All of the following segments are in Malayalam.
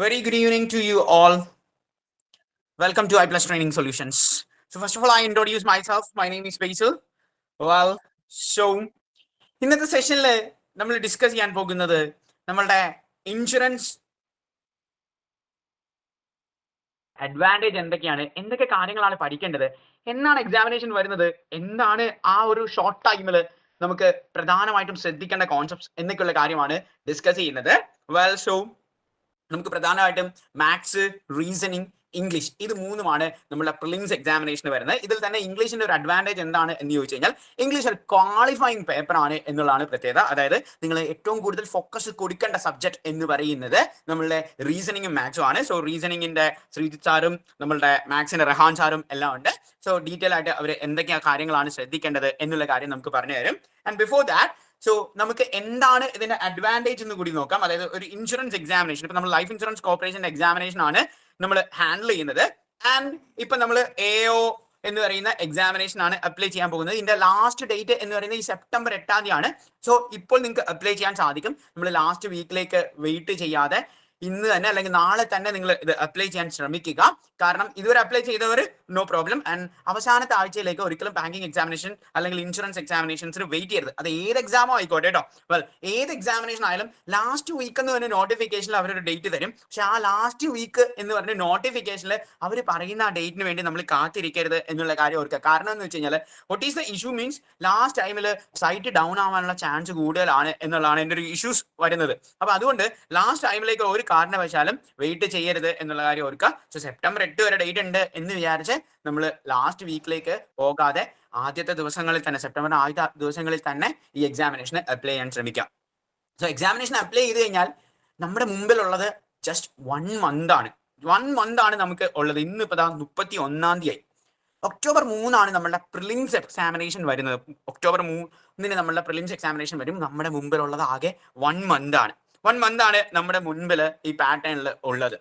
Very good evening to you all. Welcome to iPlus Training Solutions. So first of all, I introduce myself. My name is Basil. Well, so ഇന്നത്തെ സെഷനിൽ നമ്മൾ ഡിസ്കസ് ചെയ്യാൻ പോകുന്നത് നമ്മളുടെ ഇൻഷുറൻസ് അഡ്വാൻറ്റേജ് എന്തൊക്കെ കാര്യങ്ങളാണ് പഠിക്കേണ്ടത്, എന്നാണ് എക്സാമിനേഷൻ വരുന്നത്, എന്താണ് ആ ഒരു ഷോർട്ട് ടൈമിൽ നമുക്ക് പ്രധാനമായിട്ടും ശ്രദ്ധിക്കേണ്ട കോൺസെപ്റ്റ്സ് എന്നൊക്കെയുള്ള കാര്യമാണ് ഡിസ്കസ് ചെയ്യുന്നത്. വെൽ, സോ നമുക്ക് പ്രധാനമായിട്ടും മാത്സ്, റീസണിങ്, ഇംഗ്ലീഷ് ഇത് മൂന്നുമാണ് നമ്മുടെ പ്രിലിംസ് എക്സാമിനേഷന് വരുന്നത്. ഇതിൽ തന്നെ ഇംഗ്ലീഷിന്റെ ഒരു അഡ്വാൻറ്റേജ് എന്താണ് എന്ന് ചോദിച്ചു കഴിഞ്ഞാൽ ഇംഗ്ലീഷ് ഒരു ക്വാളിഫയിങ് പേപ്പർ ആണ് എന്നുള്ളതാണ് പ്രത്യേകത. അതായത് നിങ്ങൾ ഏറ്റവും കൂടുതൽ ഫോക്കസ് കൊടുക്കേണ്ട സബ്ജക്ട് എന്ന് പറയുന്നത് നമ്മളുടെ റീസണിങ്ങും മാത്സും ആണ്. സോ റീസണിങ്ങിന്റെ ശ്രീജിത്ത് സാറും നമ്മളുടെ മാത്സിന്റെ റഹാൻ സാറും എല്ലാം ഉണ്ട്. സോ ഡീറ്റെയിൽ ആയിട്ട് അവർ എന്തൊക്കെയാ കാര്യങ്ങളാണ് ശ്രദ്ധിക്കേണ്ടത് എന്നുള്ള കാര്യം നമുക്ക് പറഞ്ഞു തരും. ആൻഡ് ബിഫോർ ദാറ്റ്, സോ നമുക്ക് എന്താണ് ഇതിന്റെ അഡ്വാൻറ്റേജ് എന്ന് കൂടി നോക്കാം. അതായത് ഒരു ഇൻഷുറൻസ് എക്സാമിനേഷൻ, ഇപ്പൊ നമ്മൾ ലൈഫ് ഇൻഷുറൻസ് കോർപ്പറേഷന്റെ എക്സാമിനേഷൻ ആണ് നമ്മൾ ഹാൻഡിൽ ചെയ്യുന്നത്. ആൻഡ് ഇപ്പൊ നമ്മൾ AO എന്ന് പറയുന്ന എക്സാമിനേഷൻ ആണ് അപ്ലൈ ചെയ്യാൻ പോകുന്നത്. ഇതിന്റെ ലാസ്റ്റ് ഡേറ്റ് എന്ന് പറയുന്നത് ഈ സെപ്റ്റംബർ 8 ആണ്. സോ ഇപ്പോൾ നിങ്ങൾക്ക് അപ്ലൈ ചെയ്യാൻ സാധിക്കും. നമ്മൾ ലാസ്റ്റ് വീക്കിലേക്ക് വെയിറ്റ് ചെയ്യാതെ ഇന്ന് തന്നെ അല്ലെങ്കിൽ നാളെ തന്നെ നിങ്ങൾ ഇത് അപ്ലൈ ചെയ്യാൻ ശ്രമിക്കുക. കാരണം ഇതുവരെ അപ്ലൈ ചെയ്തവർ നോ പ്രോബ്ലം. ആൻഡ് അവസാനത്തെ ആഴ്ചയിലേക്ക് ഒരിക്കലും ബാങ്കിങ് എക്സാമിനേഷൻ അല്ലെങ്കിൽ ഇൻഷുറൻസ് എക്സാമിനേഷൻസിന് വെയിറ്റ് ചെയ്യരുത്. അത് ഏത് എക്സാമോ ആയിക്കോട്ടെ കേട്ടോ. വെൽ, ഏത് എക്സാമിനേഷൻ ആയാലും ലാസ്റ്റ് വീക്ക് എന്ന് പറഞ്ഞ നോട്ടിഫിക്കേഷനിൽ അവരൊരു ഡേറ്റ് തരും. പക്ഷെ ആ ലാസ്റ്റ് വീക്ക് എന്ന് പറഞ്ഞ നോട്ടിഫിക്കേഷനിൽ അവർ പറയുന്ന ആ ഡേറ്റിന് വേണ്ടി നമ്മൾ കാത്തിരിക്കരുത് എന്നുള്ള കാര്യം ഓർക്കുക. കാരണം എന്ന് വെച്ച് കഴിഞ്ഞാൽ what is the issue means last ടൈമിൽ സൈറ്റ് ഡൗൺ ആവാനുള്ള ചാൻസ് കൂടുതലാണ് എന്നുള്ളതാണ് എൻ്റെ ഒരു ഇഷ്യൂസ് വരുന്നത്. അപ്പൊ അതുകൊണ്ട് ലാസ്റ്റ് ടൈമിലേക്ക് ഒരു കാരണവശാലും വെയിറ്റ് ചെയ്യരുത് എന്നുള്ള കാര്യം ഓർക്കുക. സോ സെപ്റ്റംബർ 8 വരെ ഡേറ്റ് ഉണ്ട് എന്ന് വിചാരിച്ച് നമ്മൾ ലാസ്റ്റ് വീക്കിലേക്ക് പോകാതെ ആദ്യത്തെ ദിവസങ്ങളിൽ തന്നെ, സെപ്റ്റംബർ ആദ്യത്തെ ദിവസങ്ങളിൽ തന്നെ ഈ എക്സാമിനേഷന് അപ്ലൈ ചെയ്യാൻ ശ്രമിക്കാം. സോ എക്സാമിനേഷൻ അപ്ലൈ ചെയ്ത് കഴിഞ്ഞാൽ നമ്മുടെ മുമ്പിലുള്ളത് ജസ്റ്റ് 1 മന്ത് ആണ്. 1 മന്ത് ആണ് നമുക്ക് ഉള്ളത്. ഇന്ന് ഇപ്പൊ 31 തീയതി. ഒക്ടോബർ 3 നമ്മളുടെ പ്രിലിംസ് എക്സാമിനേഷൻ വരുന്നത്. ഒക്ടോബർ 3 നമ്മളുടെ പ്രിലിംസ് എക്സാമിനേഷൻ വരും. നമ്മുടെ മുമ്പിലുള്ളത് ആകെ 1 മന്ത് ആണ്. 1 മന്ത് ആണ് നമ്മുടെ മുൻപിൽ ഈ പാറ്റേണിൽ ഉള്ളത്.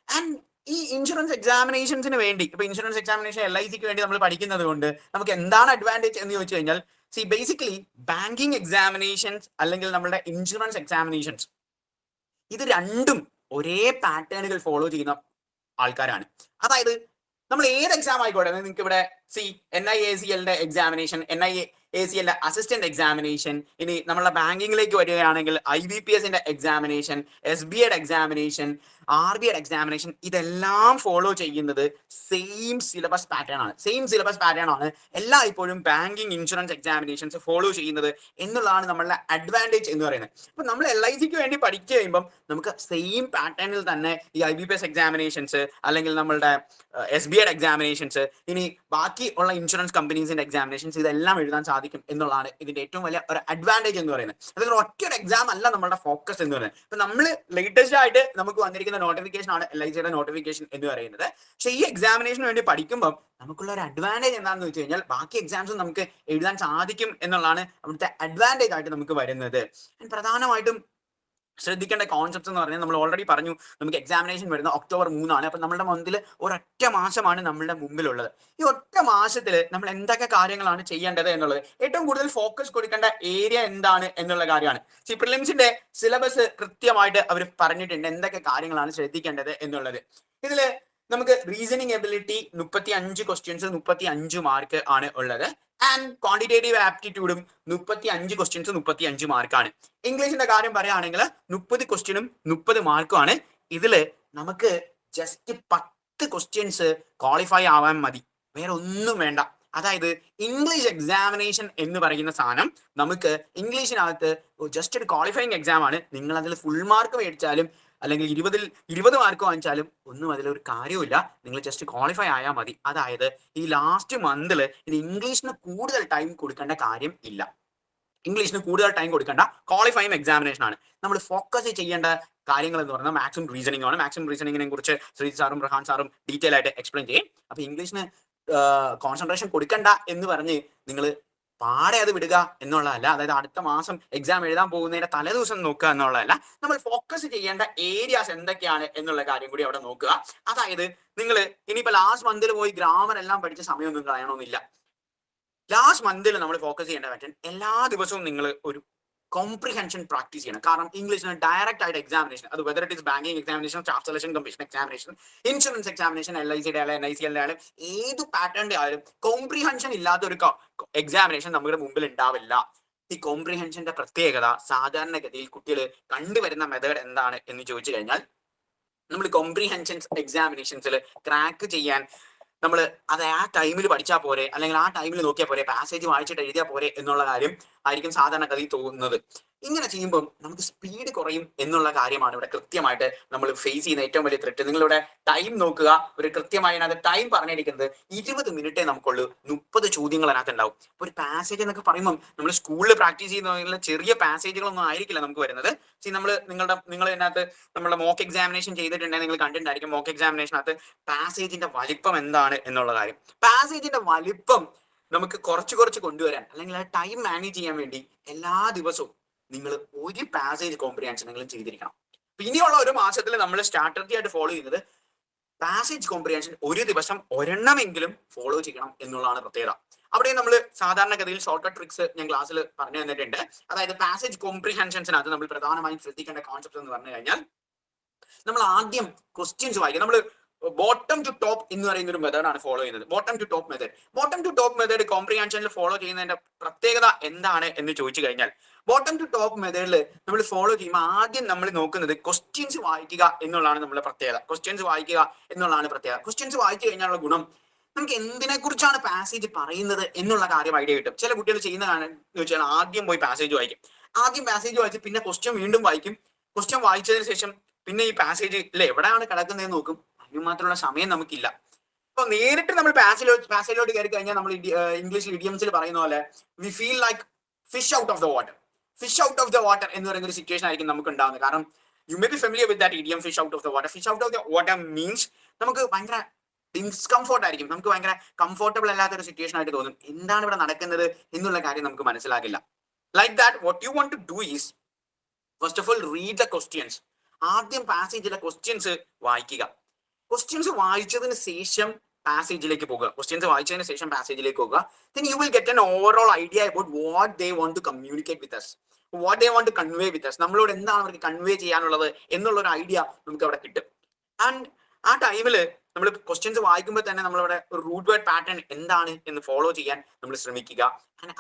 ആൻഡ് ഈ ഇൻഷുറൻസ് എക്സാമിനേഷൻസിന് വേണ്ടി, ഇപ്പൊ ഇൻഷുറൻസ് എക്സാമിനേഷൻ LICക്ക് വേണ്ടി നമ്മൾ പഠിക്കുന്നത് കൊണ്ട് നമുക്ക് എന്താണ് അഡ്വാൻറ്റേജ് എന്ന് ചോദിച്ചു കഴിഞ്ഞാൽ, ബേസിക്കലി ബാങ്കിങ് എക്സാമിനേഷൻസ് അല്ലെങ്കിൽ നമ്മുടെ ഇൻഷുറൻസ് എക്സാമിനേഷൻസ് ഇത് രണ്ടും ഒരേ പാറ്റേണുകൾ ഫോളോ ചെയ്യുന്ന ആൾക്കാരാണ്. അതായത് നമ്മൾ ഏത് എക്സാം ആയിക്കോട്ടെ, നിങ്ങൾക്ക് ഇവിടെ NIACLന്റെ എക്സാമിനേഷൻ, NIACLന്റെ അസിസ്റ്റന്റ് എക്സാമിനേഷൻ, ഇനി നമ്മളെ ബാങ്കിങ്ങിലേക്ക് വരികയാണെങ്കിൽ IBPSന്റെ എക്സാമിനേഷൻ, SBIയുടെ എക്സാമിനേഷൻ, RBIയുടെ എക്സാമിനേഷൻ, ഇതെല്ലാം ഫോളോ ചെയ്യുന്നത് സെയിം സിലബസ് പാറ്റേൺ ആണ്. എല്ലാ ഇപ്പോഴും ബാങ്കിങ് ഇൻഷുറൻസ് എക്സാമിനേഷൻസ് ഫോളോ ചെയ്യുന്നത് എന്നുള്ളതാണ് നമ്മളുടെ അഡ്വാൻറ്റേജ് എന്ന് പറയുന്നത്. അപ്പൊ നമ്മൾ LICക്ക് വേണ്ടി പഠിച്ചു കഴിയുമ്പോൾ നമുക്ക് സെയിം പാറ്റേണിൽ തന്നെ ഈ IBPS എക്സാമിനേഷൻസ് അല്ലെങ്കിൽ നമ്മളുടെ SBIയുടെ എക്സാമിനേഷൻസ്, ഇനി ബാക്കി ഉള്ള ഇൻഷുറൻസ് കമ്പനീസിന്റെ എക്സാമിനേഷൻസ് ഇതെല്ലാം എഴുതാൻ സാധിക്കും എന്നുള്ളതാണ് ഇതിന്റെ ഏറ്റവും വലിയ ഒരു അഡ്വാൻറ്റേജ് എന്ന് പറയുന്നത്. അതായത് ഒറ്റ ഒരു എക്സാം അല്ല നമ്മളുടെ ഫോക്കസ് എന്ന് പറയുന്നത്. ഇപ്പൊ നമ്മൾ ലേറ്റസ്റ്റ് ആയിട്ട് നമുക്ക് വന്നിരിക്കുന്ന നോട്ടിഫിക്കേഷൻ ആണ് LICയുടെ നോട്ടിഫിക്കേഷൻ എന്ന് പറയുന്നത്. പക്ഷെ ഈ എക്സാമിനേഷന് വേണ്ടി പഠിക്കുമ്പോൾ നമുക്കുള്ള ഒരു അഡ്വാൻറ്റേജ് എന്താണെന്ന് വെച്ച് കഴിഞ്ഞാൽ ബാക്കി എക്സാംസും നമുക്ക് എഴുതാൻ സാധിക്കും എന്നുള്ളതാണ് അവിടുത്തെ അഡ്വാൻറ്റേജ് ആയിട്ട് നമുക്ക് വരുന്നത്. പ്രധാനമായിട്ടും ശ്രദ്ധിക്കേണ്ട കോൺസെപ്റ്റ്സ് എന്ന് പറഞ്ഞാൽ നമ്മൾ ഓൾറെഡി പറഞ്ഞു, നമുക്ക് എക്സാമിനേഷൻ വരുന്ന ഒക്ടോബർ 3 അപ്പൊ നമ്മുടെ മന്തിൽ ഒരൊറ്റ മാസമാണ് നമ്മളുടെ മുമ്പിലുള്ളത്. ഈ ഒറ്റ മാസത്തിൽ നമ്മൾ എന്തൊക്കെ കാര്യങ്ങളാണ് ചെയ്യേണ്ടത് എന്നുള്ളത്, ഏറ്റവും കൂടുതൽ ഫോക്കസ് കൊടുക്കേണ്ട ഏരിയ എന്താണ് എന്നുള്ള കാര്യമാണ്. പ്രിലിംസിന്റെ സിലബസ് കൃത്യമായിട്ട് അവർ പറഞ്ഞിട്ടുണ്ട് എന്തൊക്കെ കാര്യങ്ങളാണ് ശ്രദ്ധിക്കേണ്ടത് എന്നുള്ളത്. ഇതില് നമുക്ക് റീസണിങ് എബിലിറ്റി 35 ക്വസ്റ്റ്യൻസ് 35 മാർക്ക് ആണ് ഉള്ളത്. ആൻഡ് ക്വാണ്ടിറ്റേറ്റീവ് ആപ്റ്റിറ്റ്യൂഡും 35 ക്വസ്റ്റ്യൻസ് 35 മാർക്കാണ്. ഇംഗ്ലീഷിന്റെ കാര്യം പറയുകയാണെങ്കിൽ 30 ക്വസ്റ്റ്യനും 30 മാർക്കും ആണ്. ഇതില് നമുക്ക് ജസ്റ്റ് 10 ക്വസ്റ്റ്യൻസ് ക്വാളിഫൈ ആവാൻ മതി, വേറെ ഒന്നും വേണ്ട. അതായത് ഇംഗ്ലീഷ് എക്സാമിനേഷൻ എന്ന് പറയുന്ന സാധനം നമുക്ക് ഇംഗ്ലീഷിനകത്ത് ജസ്റ്റ് ഒരു ക്വാളിഫയിങ് എക്സാം ആണ്. നിങ്ങൾ അതിൽ ഫുൾ മാർക്ക് മേടിച്ചാലും അല്ലെങ്കിൽ 20 മാർക്ക് വാങ്ങിച്ചാലും ഒന്നും അതിലൊരു കാര്യമില്ല. നിങ്ങൾ ജസ്റ്റ് ക്വാളിഫൈ ആയാൽ മതി. അതായത് ഈ ലാസ്റ്റ് മന്തിൽ ഇത് ഇംഗ്ലീഷിന് കൂടുതൽ ടൈം കൊടുക്കേണ്ട കാര്യം ഇല്ല. ഇംഗ്ലീഷിന് കൂടുതൽ ടൈം കൊടുക്കേണ്ട ക്വാളിഫയിങ് എക്സാമിനേഷൻ ആണ്. നമ്മൾ ഫോക്കസ് ചെയ്യേണ്ട കാര്യങ്ങൾ എന്ന് പറയുന്നത് മാത്സും റീസണിംഗ് ആണ്. മാത്സും റീസണിങ്ങിനെ കുറിച്ച് ശ്രീജിത്ത് സാറും റഹാൻ സാറും ഡീറ്റെയിൽ ആയിട്ട് എക്സ്പ്ലെയിൻ ചെയ്യും. അപ്പൊ ഇംഗ്ലീഷിന് കോൺസെൻട്രേഷൻ കൊടുക്കണ്ട എന്ന് പറഞ്ഞ് നിങ്ങൾ പാടെ അത് വിടുക എന്നുള്ളതല്ല. അതായത് അടുത്ത മാസം എക്സാം എഴുതാൻ പോകുന്നതിന്റെ തലേദിവസം നോക്കുക എന്നുള്ളതല്ല. നമ്മൾ ഫോക്കസ് ചെയ്യേണ്ട ഏരിയാസ് എന്തൊക്കെയാണ് എന്നുള്ള കാര്യം കൂടി അവിടെ നോക്കുക. അതായത് നിങ്ങൾ ഇനിയിപ്പോ ലാസ്റ്റ് മന്തിൽ പോയി ഗ്രാമർ എല്ലാം പഠിച്ച സമയമൊന്നും കളയണമെന്നില്ല. ലാസ്റ്റ് മന്തിൽ നമ്മൾ ഫോക്കസ് ചെയ്യേണ്ട പറ്റും എല്ലാ ദിവസവും നിങ്ങൾ ഒരു കോംപ്രിഹെൻഷൻ പ്രാക്ടീസ് ചെയ്യണം. കാരണം ഇംഗ്ലീഷിന് ഡയറക്റ്റ് ആയിട്ട് എക്സാമിനേഷൻ, അത് whether it is banking examination, staff selection commission examination, insurance examination, LICയുടെ ആയാലും NICയുടെ ആയാലും ഏത് പാറ്റേണിന്റെ ആയാലും കോംപ്രിഹെൻഷൻ ഇല്ലാത്ത ഒരു എക്സാമിനേഷൻ നമ്മുടെ മുമ്പിൽ ഉണ്ടാവില്ല. ഈ കോംപ്രിഹെൻഷന്റെ പ്രത്യേകത സാധാരണഗതിയിൽ കുട്ടികൾ കണ്ടുവരുന്ന മെത്തേഡ് എന്താണ് എന്ന് ചോദിച്ചു കഴിഞ്ഞാൽ, നമ്മൾ കോംപ്രിഹെൻഷൻ എക്സാമിനേഷൻസിൽ ക്രാക്ക് ചെയ്യാൻ നമ്മൾ അത് ആ ടൈമിൽ പഠിച്ചാൽ പോരെ, അല്ലെങ്കിൽ ആ ടൈമിൽ നോക്കിയാൽ പോരെ, പാസേജ് വായിച്ചിട്ട് എഴുതിയാൽ പോരെ എന്നുള്ള കാര്യം ആയിരിക്കും സാധാരണഗതിയിൽ തോന്നുന്നത്. ഇങ്ങനെ ചെയ്യുമ്പോൾ നമുക്ക് സ്പീഡ് കുറയും എന്നുള്ള കാര്യമാണ് ഇവിടെ കൃത്യമായിട്ട് നമ്മൾ ഫേസ് ചെയ്യുന്ന ഏറ്റവും വലിയ ത്രെറ്റ്. നിങ്ങളിവിടെ ടൈം നോക്കുക, ഒരു കൃത്യമായി അതിനകത്ത് ടൈം പറഞ്ഞിരിക്കുന്നത് 20 മിനിറ്റേ നമുക്കുള്ളൂ. 30 ചോദ്യങ്ങൾ അതിനകത്ത് ഉണ്ടാവും. ഒരു പാസേജ് എന്നൊക്കെ പറയുമ്പോൾ നമ്മൾ സ്കൂളിൽ പ്രാക്ടീസ് ചെയ്യുന്ന ചെറിയ പാസേജുകളൊന്നും ആയിരിക്കില്ല നമുക്ക് വരുന്നത്. നിങ്ങൾ ഇതിനകത്ത് നമ്മുടെ മോക്ക് എക്സാമിനേഷൻ ചെയ്തിട്ടുണ്ടെങ്കിൽ നിങ്ങൾ കണ്ടിട്ടുണ്ടായിരിക്കും. മോക്ക് എക്സാമിനേഷനകത്ത് പാസേജിന്റെ വലിപ്പം എന്താണ് എന്നുള്ള കാര്യം. പാസേജിന്റെ വലിപ്പം നമുക്ക് കുറച്ച് കൊണ്ടുവരാൻ, അല്ലെങ്കിൽ ആ ടൈം മാനേജ് ചെയ്യാൻ വേണ്ടി എല്ലാ ദിവസവും നിങ്ങൾ ഒരു പാസേജ് കോംപ്രിഹെൻഷൻ എങ്കിലും ചെയ്തിരിക്കണം. ഇനിയുള്ള ഒരു മാസത്തിൽ നമ്മൾ സ്ട്രാറ്റജി ആയിട്ട് ഫോളോ ചെയ്യുന്നത് പാസേജ് കോംപ്രിഹെൻഷൻ ഒരു ദിവസം ഒരെണ്ണമെങ്കിലും ഫോളോ ചെയ്യണം എന്നുള്ളതാണ് പ്രത്യേകത. അവിടെ നമ്മൾ സാധാരണഗതിയിൽ ഷോർട്ട് കട്ട് ട്രിക്സ് ഞാൻ ക്ലാസ്സിൽ പറഞ്ഞു തന്നിട്ടുണ്ട്. അതായത് പാസേജ് കോംപ്രിഹെൻഷൻസിനകത്ത് നമ്മൾ പ്രധാനമായും ശ്രദ്ധിക്കേണ്ട കോൺസെപ്റ്റ് എന്ന് പറഞ്ഞു കഴിഞ്ഞാൽ, നമ്മൾ ആദ്യം ക്വസ്റ്റ്യൻസ് വായിക്കുക. നമ്മൾ ബോട്ടം ടു ടോപ്പ് എന്ന് പറയുന്ന ഒരു മെത്തേഡാണ് ഫോളോ ചെയ്യുന്നത്. ബോട്ടം ടു ടോപ്പ് മെത്തേഡ് കോംപ്രിഹെൻഷനിൽ ഫോളോ ചെയ്യുന്നതിന്റെ പ്രത്യേകത എന്താണ് എന്ന് ചോദിച്ചു കഴിഞ്ഞാൽ, ബോട്ടം ടു ടോപ്പ് മെത്തേഡിൽ നമ്മൾ ഫോളോ ചെയ്യുമ്പോൾ ആദ്യം നമ്മൾ നോക്കുന്നത് ക്വസ്റ്റ്യൻസ് വായിക്കുക എന്നുള്ളതാണ് നമ്മുടെ പ്രത്യേകത. ക്വസ്റ്റ്യൻസ് വായിച്ചു കഴിഞ്ഞാലുള്ള ഗുണം, നമുക്ക് എന്തിനെ കുറിച്ചാണ് പാസേജ് പറയുന്നത് എന്നുള്ള കാര്യം ഐഡിയ കിട്ടും. ചില കുട്ടികൾ ചെയ്യുന്നതാണ് എന്ന് വെച്ചാൽ ആദ്യം പോയി പാസേജ് വായിക്കും. ആദ്യം പാസേജ് വായിച്ച് പിന്നെ ക്വസ്റ്റ്യൻ വീണ്ടും വായിക്കും. ക്വസ്റ്റ്യൻ വായിച്ചതിന് ശേഷം പിന്നെ ഈ പാസേജ് എവിടെയാണ് കിടക്കുന്നതെന്ന് നോക്കും. അതിന് മാത്രമുള്ള സമയം നമുക്കില്ല. അപ്പൊ നേരിട്ട് നമ്മൾ പാസേജിലോട്ട് കയറി കഴിഞ്ഞാൽ നമ്മൾ ഇംഗ്ലീഷിൽ ഇഡിയംസിൽ പറയുന്ന പോലെ we feel like fish out of the water എന്ന് പറയുന്ന ഒരു സിറ്റുവേഷൻ ആയിരിക്കും നമുക്ക് ഉണ്ടാകുന്നത്. കാരണം you may be familiar with that idiom, fish out of the water means നമുക്ക് ഭയങ്കര ഡിസ്കംഫോർട്ട് ആയിരിക്കും, നമുക്ക് ഭയങ്കര കംഫോർട്ടബിൾ അല്ലാത്ത ഒരു സിറ്റുവേഷൻ ആയിട്ട് തോന്നും. എന്താണ് ഇവിടെ നടക്കുന്നത് എന്നുള്ള കാര്യം നമുക്ക് മനസ്സിലാകില്ല. Like that what you want to do is first of all read the questions. ആദ്യം പാസേജിലെ ക്വസ്റ്റ്യൻസ് വായിക്കുക. ക്വസ്റ്റ്യൻസ് വായിച്ചതിന് ശേഷം പാസേജിലേക്ക് പോകുക. Then you will get an overall idea about what they want to communicate with us, what they want to convey with us. നമ്മളോട് എന്താണ് അവർക്ക് കൺവേ ചെയ്യാനുള്ളത് എന്നുള്ള ഒരു ഐഡിയ നമുക്ക് അവിടെ കിട്ടും. ആൻഡ് ആ ടൈമിൽ നമ്മൾ ക്വസ്റ്റ്യൻസ് വായിക്കുമ്പോൾ തന്നെ നമ്മളവിടെ ഒരു റൂട്ട് വേർഡ് പാറ്റേൺ എന്താണ് എന്ന് ഫോളോ ചെയ്യാൻ നമ്മൾ ശ്രമിക്കുക.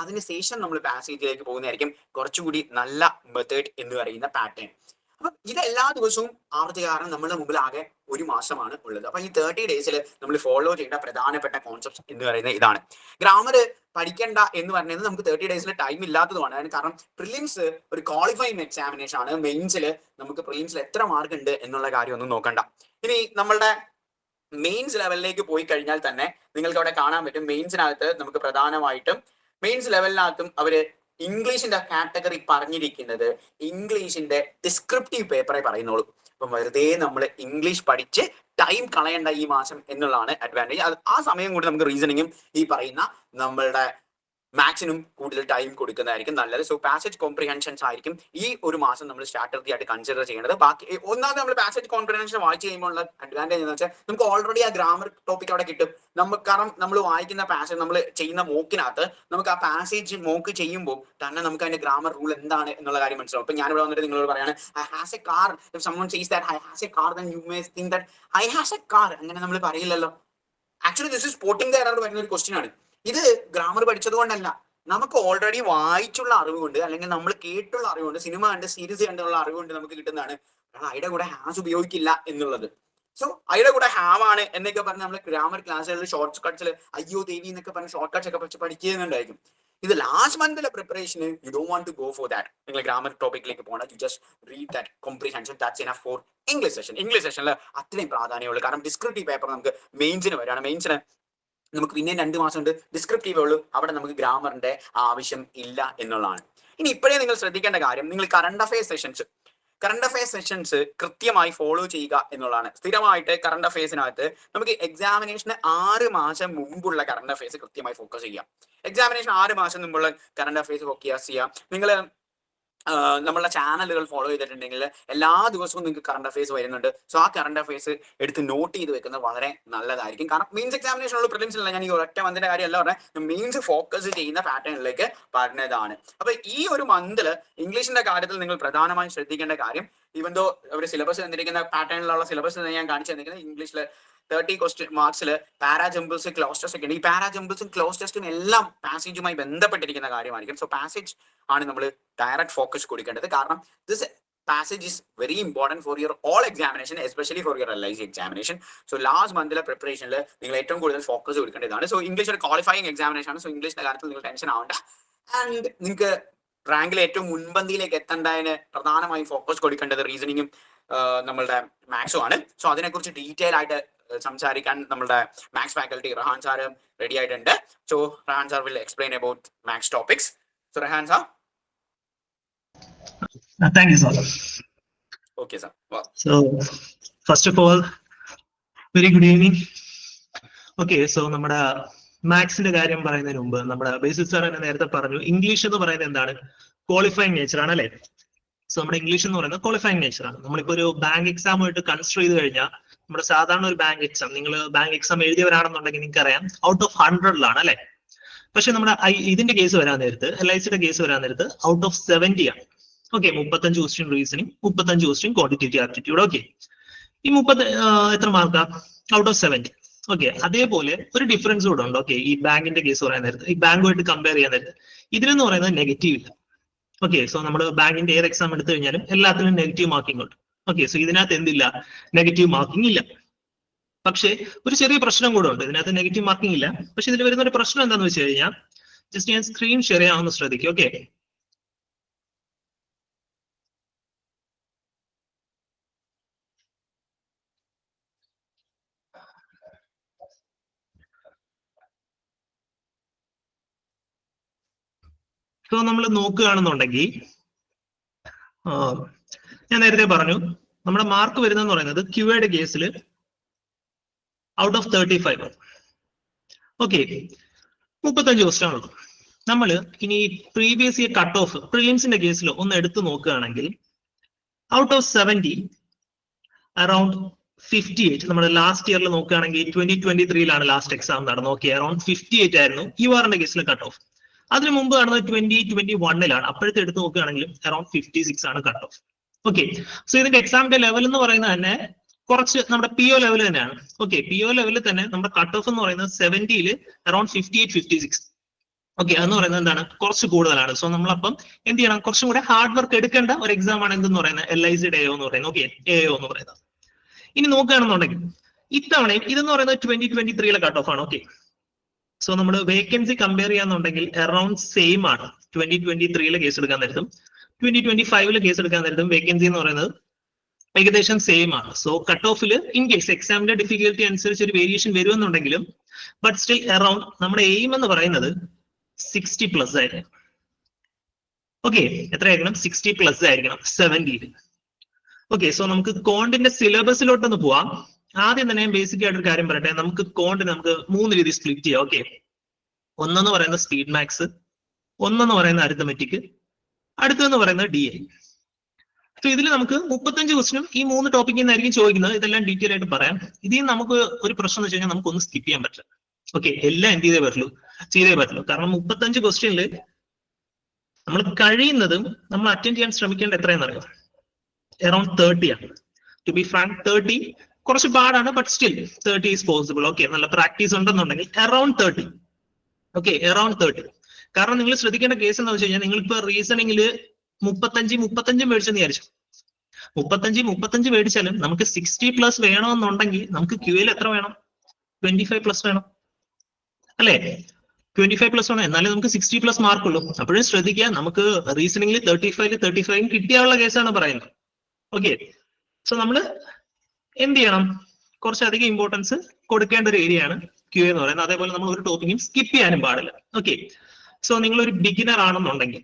അതിനുശേഷം നമ്മൾ പാസേജിലേക്ക് പോകുന്നതായിരിക്കും കുറച്ചുകൂടി നല്ല മെത്തേഡ് എന്ന് പറയുന്ന പാറ്റേൺ. അപ്പൊ ഇത് എല്ലാ ദിവസവും ആവർത്തിക്കാരണം നമ്മുടെ മുമ്പിൽ ആകെ ഒരു മാസമാണ് ഉള്ളത്. അപ്പൊ ഈ 30 ഡേയ്സിൽ നമ്മൾ ഫോളോ ചെയ്യേണ്ട പ്രധാനപ്പെട്ട കോൺസെപ്റ്റ് എന്ന് പറയുന്നത് ഇതാണ്. ഗ്രാമർ പഠിക്കേണ്ട എന്ന് പറയുന്നത് നമുക്ക് 30 ഡേയ്സിൽ ടൈം ഇല്ലാത്തതുമാണ്. കാരണം പ്രിലിംസ് ഒരു ക്വാളിഫൈങ് എക്സാമിനേഷൻ ആണ്. മെയിൻസിൽ നമുക്ക് പ്രിലിംസിൽ എത്ര മാർക്ക് ഉണ്ട് എന്നുള്ള കാര്യം ഒന്നും നോക്കണ്ട. ഇനി നമ്മളുടെ മെയിൻസ് ലെവലിലേക്ക് പോയി കഴിഞ്ഞാൽ തന്നെ നിങ്ങൾക്ക് അവിടെ കാണാൻ പറ്റും. മെയിൻസിനകത്ത് നമുക്ക് പ്രധാനമായിട്ടും മെയിൻസ് ലെവലിനകത്തും അവര് ഇംഗ്ലീഷിന്റെ കാറ്റഗറി പറഞ്ഞിരിക്കുന്നത് ഇംഗ്ലീഷിന്റെ ഡിസ്ക്രിപ്റ്റീവ് പേപ്പറെ പറയുന്നുള്ളൂ. അപ്പം വെറുതെ നമ്മൾ ഇംഗ്ലീഷ് പഠിച്ച് ടൈം കളയേണ്ട ഈ മാസം എന്നുള്ളതാണ് അഡ്വാൻറ്റേജ്. ആ സമയം കൂടി നമുക്ക് റീസണിങ്ങും ഈ പറയുന്ന നമ്മളുടെ മാത്സിനും കൂടുതൽ ടൈം കൊടുക്കുന്നതായിരിക്കും നല്ലത്. സോ പാസേജ് കോംപ്രിഹെൻഷൻസ് ആയിരിക്കും ഈ ഒരു മാസം നമ്മൾ സ്ട്രാറ്റജി ആയിട്ട് കൺസിഡർ ചെയ്യേണ്ടത്. ബാക്കി ഒന്നാമത് നമ്മൾ പാസേജ് കോംപ്രിഹെൻഷൻ വായിച്ച് കഴിയുമ്പോൾ ഉള്ള അഡ്വാൻറ്റേജ് എന്ന് വെച്ചാൽ നമുക്ക് ഓൾറെഡി ആ ഗ്രാമർ ടോപ്പിക് അവിടെ കിട്ടും. കാരണം നമ്മൾ വായിക്കുന്ന പാസേജ്, നമ്മൾ ചെയ്യുന്ന മോക്കിനകത്ത് നമുക്ക് ആ പാസേജ് മോക്ക് ചെയ്യുമ്പോൾ തന്നെ നമുക്ക് അതിന്റെ ഗ്രാമർ റൂൾ എന്താണ് എന്നുള്ള കാര്യം മനസ്സിലാവും. ഇപ്പൊ ഞാനിവിടെ വന്നിട്ട് നിങ്ങളോട് പറയാണ് I has A car. If someone says that I has a car, then you may think that I has a car. അങ്ങനെ നമ്മൾ പറയില്ലല്ലോ. Actually this is spotting the error വരുന്ന ഒരു ക്വസ്റ്റ്യൻ ആണ്. ഇത് ഗ്രാമർ പഠിച്ചത് കൊണ്ടല്ല, നമുക്ക് ഓൾറെഡി വായിച്ചുള്ള അറിവുകൊണ്ട് അല്ലെങ്കിൽ നമ്മൾ കേട്ടുള്ള അറിവുകൊണ്ട്, സിനിമ കണ്ട് സീരീസ് കണ്ടുള്ള അറിവുകൊണ്ട് നമുക്ക് കിട്ടുന്നതാണ്. അതിയുടെ കൂടെ ഹാസ് ഉപയോഗിക്കില്ല എന്നുള്ളത്. സോ അതിയുടെ കൂടെ ഹാവ് ആണ് എന്നൊക്കെ പറഞ്ഞ് നമ്മൾ ഗ്രാമർ ക്ലാസ്സുകളിൽ ഷോർട്ട് കട്ട്സിൽ അയ്യോ ദേവി എന്നൊക്കെ പറഞ്ഞ് ഷോർട്ട് കട്ട്സ് ഒക്കെ പഠിക്കുന്നുണ്ടായിരിക്കും. ഇത് ലാസ്റ്റ് മന്തിലെ പ്രിപ്പറേഷന് you don't want to go for that. നിങ്ങൾ ഗ്രാമർ ടോപ്പിക്കിലേക്ക് പോകണം. You just read that comprehension. That's enough for English സെഷനിൽ അത്രയും പ്രാധാന്യമുള്ളൂ. കാരണം ഡിസ്ക്രിപ്റ്റീവ് പേപ്പർ നമുക്ക് മെയിൻസിന് വരാണ്. മെയിൻസിന് നമുക്ക് പിന്നെ 2 മാസം കൊണ്ട് ഡിസ്ക്രിപ്റ്റീവേ ഉള്ളൂ. അവിടെ നമുക്ക് ഗ്രാമറിന്റെ ആവശ്യം ഇല്ല എന്നുള്ളതാണ്. ഇനി ഇപ്പോഴേ നിങ്ങൾ ശ്രദ്ധിക്കേണ്ട കാര്യം, നിങ്ങൾ കറണ്ട് അഫയേഴ്സ് സെഷൻസ് കൃത്യമായി ഫോളോ ചെയ്യുക എന്നുള്ളതാണ്. സ്ഥിരമായിട്ട് കറണ്ട് അഫയേഴ്സിനകത്ത് നമുക്ക് എക്സാമിനേഷന് 6 മാസം മുമ്പുള്ള കറണ്ട് അഫയേഴ്സ് കൃത്യമായി ഫോക്കസ് ചെയ്യാം. എക്സാമിനേഷൻ 6 മാസം മുമ്പുള്ള കറണ്ട് അഫയേഴ്സ് ഫോക്കസ് ചെയ്യാം. നിങ്ങൾ നമ്മളുടെ ചാനലുകൾ ഫോളോ ചെയ്തിട്ടുണ്ടെങ്കിൽ എല്ലാ ദിവസവും നിങ്ങൾക്ക് കറണ്ട് അഫയേഴ്സ് വരുന്നുണ്ട്. സോ ആ കറണ്ട് അഫയേഴ്സ് എടുത്ത് നോട്ട് ചെയ്ത് വെക്കുന്നത് വളരെ നല്ലതായിരിക്കും. കാരണം മെയിൻസ് എക്സാമിനേഷനുള്ള പ്രിലിംസിലുള്ള ഞാൻ ഈ ഒരൊറ്റ മന്തിന്റെ കാര്യമല്ല പറഞ്ഞാൽ മെയിൻസ് ഫോക്കസ് ചെയ്യുന്ന പാറ്റേണിലേക്ക് പറഞ്ഞതാണ്. അപ്പൊ ഈ ഒരു മന്തിൽ ഇംഗ്ലീഷിന്റെ കാര്യത്തിൽ നിങ്ങൾ പ്രധാനമായും ശ്രദ്ധിക്കേണ്ട കാര്യം, ഈവൻ ദോ ഒരു സിലബസ് തന്നിരിക്കുന്ന പാറ്റേണിലുള്ള സിലബസ് ഞാൻ കാണിച്ചു തന്നിരിക്കുന്നത് ഇംഗ്ലീഷിൽ 30 ക്വസ്റ്റ്യൻ മാർക്സിൽ പാരാജംബിൾസ് ക്ലോസ് ടെസ്റ്റ് ഒക്കെ ഉണ്ട്. ഈ പാരാജംബിൾസും ക്ലോസ് ടെസ്റ്റും എല്ലാം പാസേജുമായി ബന്ധപ്പെട്ടിരിക്കുന്ന കാര്യമായിരിക്കും. സോ പാസേജ് ആണ് നമ്മൾ ഡയറക്റ്റ് ഫോക്കസ് കൊടുക്കേണ്ടത്. കാരണം this passage is very important for your all examination, especially for your LIC examination. So last month preparationൽ നിങ്ങൾ ഏറ്റവും കൂടുതൽ ഫോക്കസ് കൊടുക്കേണ്ടതാണ്. സോ ഇംഗ്ലീഷ് ഒരു ക്വാളിഫയിങ് എക്സാമിനേഷൻ ആണ്. സോ ഇംഗ്ലീഷിന്റെ കാര്യത്തിൽ നിങ്ങൾ ടെൻഷൻ ആവണ്ട. ആൻഡ് നിങ്ങൾക്ക് റാങ്കിൽ ഏറ്റവും മുൻപന്തിയിലേക്ക് എത്തേണ്ടതിന് പ്രധാനമായും ഫോക്കസ് കൊടുക്കേണ്ടത് റീസണിങ്ങും നമ്മളുടെ മാത്സും ആണ്. സോ അതിനെക്കുറിച്ച് ഡീറ്റെയിൽ ആയിട്ട് സംസാരിക്കാൻ നമ്മളുടെ maths faculty Rahan sir ready ആയിട്ടുണ്ട്. So Rahan sir will explain about maths topics. So Rahan sir. Thank you, sir. Okay, sir. Wow. So, first of all, very good evening. Okay, so നമ്മുടെ മാത്സിന്റെ കാര്യം പറയുന്നതിന് മുമ്പ് നമ്മുടെ ബേസിക് സാർ തന്നെ നേരത്തെ പറഞ്ഞു, ഇംഗ്ലീഷ് എന്ന് പറയുന്നത് എന്താണ്? ക്വാളിഫയിങ് നേച്ചർ ആണ് അല്ലെ? സോ നമ്മുടെ ഇംഗ്ലീഷ് എന്ന് പറയുന്നത് ക്വാളിഫയിങ് നേച്ചർ ആണ്. നമ്മളിപ്പോ ഒരു ബാങ്ക് എക്സാം ആയിട്ട് കൺസിഡർ ചെയ്ത് കഴിഞ്ഞാൽ നമ്മുടെ സാധാരണ ഒരു ബാങ്ക് എക്സാം, നിങ്ങൾ ബാങ്ക് എക്സാം എഴുതിയവരാണെന്നുണ്ടെങ്കിൽ നിങ്ങൾക്ക് അറിയാം ഔട്ട് ഓഫ് 100 അല്ലെ? പക്ഷെ നമ്മുടെ ഇതിന്റെ കേസ് വരാൻ നേരത്ത്, LICയുടെ കേസ് വരാൻ നേരത്ത് ഔട്ട് ഓഫ് 70 ആണ്. Okay, 35 question reasoning, 35 question quantitative aptitude. Okay, ഈ 30 എത്ര മാർക്കാ? Out of 70. ഓക്കെ, അതേപോലെ ഒരു ഡിഫറൻസ് കൂടെ ഉണ്ട്. ഓക്കെ, ഈ ബാങ്കിന്റെ കേസ് പറയാൻ നേരത്ത്, ഈ ബാങ്കുമായിട്ട് കമ്പയർ ചെയ്യാൻ നേരത്ത് ഇതിനെന്ന് പറയുന്നത് നെഗറ്റീവ് ഇല്ല. ഓക്കെ, സോ നമ്മൾ ബാങ്കിന്റെ ഏത് എക്സാം എടുത്തു കഴിഞ്ഞാലും എല്ലാത്തിനും നെഗറ്റീവ് മാർക്കിംഗ് ഉണ്ട്. ഓക്കെ, സോ ഇതിനകത്ത് എന്തില്ല? നെഗറ്റീവ് മാർക്കിംഗ് ഇല്ല. പക്ഷേ ഒരു ചെറിയ പ്രശ്നം കൂടെ ഉണ്ട്, ഇതിനകത്ത് നെഗറ്റീവ് മാർക്കിംഗ് ഇല്ല. പക്ഷെ ഇതിൽ വരുന്ന ഒരു പ്രശ്നം എന്താണെന്ന് വെച്ച് കഴിഞ്ഞാൽ, ജസ്റ്റ് ഞാൻ സ്ക്രീൻ ഷെയർ ചെയ്യാമെന്ന് ശ്രദ്ധിക്കും. ഓക്കെ, സോ നമ്മൾ നോക്കുകയാണെന്നുണ്ടെങ്കിൽ ഞാൻ നേരത്തെ പറഞ്ഞു നമ്മുടെ മാർക്ക് വരുന്നതെന്ന് പറയുന്നത് ക്യൂയുടെ കേസിൽ ഔട്ട് ഓഫ് 35. ഓക്കെ, 35 ക്വസ്റ്റ്യൻ ആണുള്ളത്. നമ്മൾ ഇനി പ്രീവിയസ് ഇയർ കട്ട് ഓഫ് പ്രിലിംസിന്റെ കേസിൽ ഒന്ന് എടുത്തു നോക്കുകയാണെങ്കിൽ ഔട്ട് ഓഫ് 70 അറൌണ്ട് 58. നമ്മുടെ ലാസ്റ്റ് ഇയറിൽ നോക്കുകയാണെങ്കിൽ 2023 ലാസ്റ്റ് എക്സാം നടന്നു. ഓക്കെ, അറൌണ്ട് 58 ആയിരുന്നു URന്റെ കേസിൽ കട്ട് ഓഫ്. അതിനു മുമ്പ് നടന്നത് 2021 അപ്പോഴത്തെ എടുത്ത് നോക്കുകയാണെങ്കിലും അറൌണ്ട് 56 ആണ് കട്ട് ഓഫ്. ഓക്കെ, സോ ഇതിന്റെ എക്സാമിന്റെ ലെവൽ എന്ന് പറയുന്നത് തന്നെ കുറച്ച് നമ്മുടെ PO ലെവൽ തന്നെയാണ്. ഓക്കെ, PO ലെവലിൽ തന്നെ നമ്മുടെ കട്ട് ഓഫ് എന്ന് പറയുന്നത് 70 അറൌണ്ട് 58, 56. ഓക്കെ, അതെന്ന് പറയുന്നത് എന്താണ്? കുറച്ച് കൂടുതലാണ്. സോ നമ്മളപ്പം എന്ത് ചെയ്യണം? കുറച്ചും കൂടെ ഹാർഡ് വർക്ക് എടുക്കേണ്ട ഒരു എക്സാം ആണ് എന്തെന്ന് പറയുന്നത് LICയുടെ AO എന്ന് പറയുന്നത്. ഓക്കെ, AO എന്ന് പറയുന്നത്. ഇനി നോക്കുകയാണെന്നുണ്ടെങ്കിൽ ഇത്തവണയും ഇതെന്ന് പറയുന്നത് 2023 കട്ട് ഓഫ് ആണ്. ഓക്കെ, സോ നമ്മൾ വേക്കൻസി കമ്പയർ ചെയ്യാന്നുണ്ടെങ്കിൽ അറൌണ്ട് സെയിം ആണ്. 2023 കേസ് എടുക്കാൻ നേരത്തും 2025 കേസ് എടുക്കാൻ നേരത്തും വേക്കൻസി എന്ന് പറയുന്നത് ഏകദേശം സെയിം ആണ്. സോ കട്ട് ഓഫിൽ ഇൻ കേസ് എക്സാമിന്റെ ഡിഫിക്കൽട്ടി അനുസരിച്ച് ഒരു വേരിയേഷൻ വരുമെന്നുണ്ടെങ്കിലും ബട്ട് സ്റ്റിൽ അറൌണ്ട് നമ്മുടെ എയിം എന്ന് പറയുന്നത് 60+ ആയിരിക്കണം. ഓക്കെ, എത്രയായിരിക്കണം? 60+ ആയിരിക്കണം 70. ഓക്കെ, സോ നമുക്ക് കോണ്ടിന്റെ സിലബസിലോട്ടൊന്ന് പോവാം. ആദ്യം തന്നെ ബേസിക് ആയിട്ടൊരു കാര്യം പറയട്ടെ. നമുക്ക് കോണ്ടിന് നമുക്ക് 3 രീതി സ്പ്ലിറ്റ് ചെയ്യാം. ഓക്കെ, ഒന്നെന്ന് പറയുന്നത് സ്പീഡ് മാത്സ്, ഒന്നെന്ന് പറയുന്നത് അരിത്തമെറ്റിക്, അടുത്തെന്ന് പറയുന്നത് DI. സോ ഇതിൽ നമുക്ക് 35 ക്വസ്റ്റിനും ഈ 3 ടോപ്പിക്കിൽ നിന്നായിരിക്കും ചോദിക്കുന്നത്. ഇതെല്ലാം ഡീറ്റെയിൽ ആയിട്ട് പറയാം. ഇതിൽ നമുക്ക് ഒരു പ്രശ്നം എന്ന് വെച്ച് കഴിഞ്ഞാൽ നമുക്കൊന്ന് സ്കിപ്പ് ചെയ്യാൻ പറ്റില്ല. ഓക്കെ, എല്ലാം എന്ത് ചെയ്തേ പറ്റുള്ളൂ. കാരണം 35 ക്വസ്റ്റ്യനിൽ നമ്മൾ കഴിയുന്നതും നമ്മൾ അറ്റൻഡ് ചെയ്യാൻ ശ്രമിക്കേണ്ട എത്രയെന്ന് അറിയാം? അറൌണ്ട് 30 ആണ്. ടു ബി ഫ്രാങ്ക് 30 കുറച്ച് പാടാണ്, but still 30 is possible. Okay, നല്ല പ്രാക്ടീസ് ഉണ്ടെന്നുണ്ടെങ്കിൽ അറൌണ്ട് 30. Okay, around 30. കാരണം നിങ്ങൾ ശ്രദ്ധിക്കേണ്ട കേസ് എന്താ വെച്ച് കഴിഞ്ഞാൽ, നിങ്ങളിപ്പോ റീസണിങ്ങിൽ 35 മേടിച്ചെന്ന് വിചാരിച്ചു. 35 മേടിച്ചാലും നമുക്ക് 60+ വേണമെന്നുണ്ടെങ്കിൽ നമുക്ക് ക്യൂയിൽ എത്ര വേണം? 25+ വേണം അല്ലേ? 25+ വേണം, എന്നാലേ നമുക്ക് 60+ മാർക്ക് ഉള്ളൂ. അപ്പോഴും ശ്രദ്ധിക്കുക, നമുക്ക് റീസണിങ്ങിൽ 35 കിട്ടിയാനുള്ള കേസാണ് പറയുന്നത്. ഓക്കെ, സോ നമ്മൾ എന്ത് ചെയ്യണം? കുറച്ചധികം ഇമ്പോർട്ടൻസ് കൊടുക്കേണ്ട ഒരു ഏരിയ ആണ് ക്യൂ എന്ന് പറയുന്നത്. അതേപോലെ നമ്മൾ ഒരു ടോപ്പിക്കും സ്കിപ്പ് ചെയ്യാനും പാടില്ല. ഓക്കെ, സോ നിങ്ങളൊരു ബിഗിനർ ആണെന്നുണ്ടെങ്കിൽ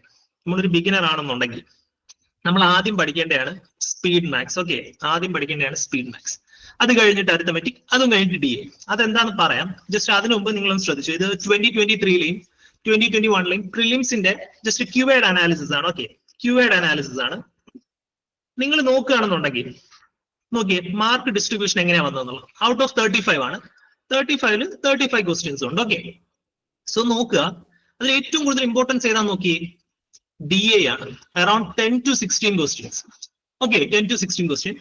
നമ്മൾ ആദ്യം പഠിക്കേണ്ടതാണ് സ്പീഡ് മാത്സ്. ഓക്കെ, ആദ്യം പഠിക്കേണ്ടതാണ് സ്പീഡ് മാത്സ്. അത് കഴിഞ്ഞിട്ട് അരിത്തമെറ്റിക്, അതും കഴിഞ്ഞിട്ട് DI. അതെന്താന്ന് പറയാം. ജസ്റ്റ് അതിനു മുമ്പ് നിങ്ങളൊന്ന് ശ്രദ്ധിച്ചു, ഇത് 2023 2021 പ്രിലിംസിന്റെ ജസ്റ്റ് ക്യൂവേഡ് അനാലിസിസ് ആണ്. ഓക്കെ, ക്യൂവേഡ് അനാലിസിസ് ആണ്. നിങ്ങൾ നോക്കുകയാണെന്നുണ്ടെങ്കിൽ നോക്കിയേ മാർക്ക് ഡിസ്ട്രിബ്യൂഷൻ എങ്ങനെയാ വന്നതെന്നുള്ളത്. ഔട്ട് ഓഫ് 35 ആണ്. 35-ല് 35 ക്വസ്റ്റ്യൻസ് ഉണ്ട്. ഓക്കെ, സോ നോക്കുക, അതിൽ ഏറ്റവും കൂടുതൽ ഇമ്പോർട്ടൻസ് ഏതാ നോക്കിയേ, DA ആണ്. Around 10 to 16 questions. Okay, 10 to 16 question.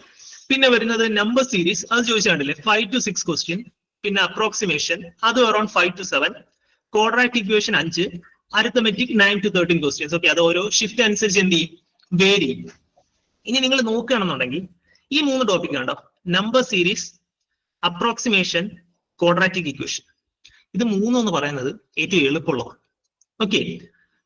പിന്നെ വരുന്നത് നമ്പർ സീരീസ്, അത് ചോദിച്ചാണ്ടില്ലേ 5 to 6 ക്വസ്റ്റ്യൻ. പിന്നെ അപ്രോക്സിമേഷൻ, അത് around 5 to 7. Quadratic equation 5, arithmetic 9 to 13 questions. Okay, അത് ഓരോ ഷിഫ്റ്റ് അനുസരിച്ച് എന്ത് ചെയ്യും, വേരി ചെയ്യും. ഇനി നിങ്ങൾ നോക്കുകയാണെന്നുണ്ടെങ്കിൽ ഈ 3 ടോപ്പിക് കണ്ടോ, number series, approximation, quadratic equation. ഇത് 3 എന്ന് പറയുന്നത് ഏറ്റവും എളുപ്പമുള്ളതാണ്. ഓക്കെ,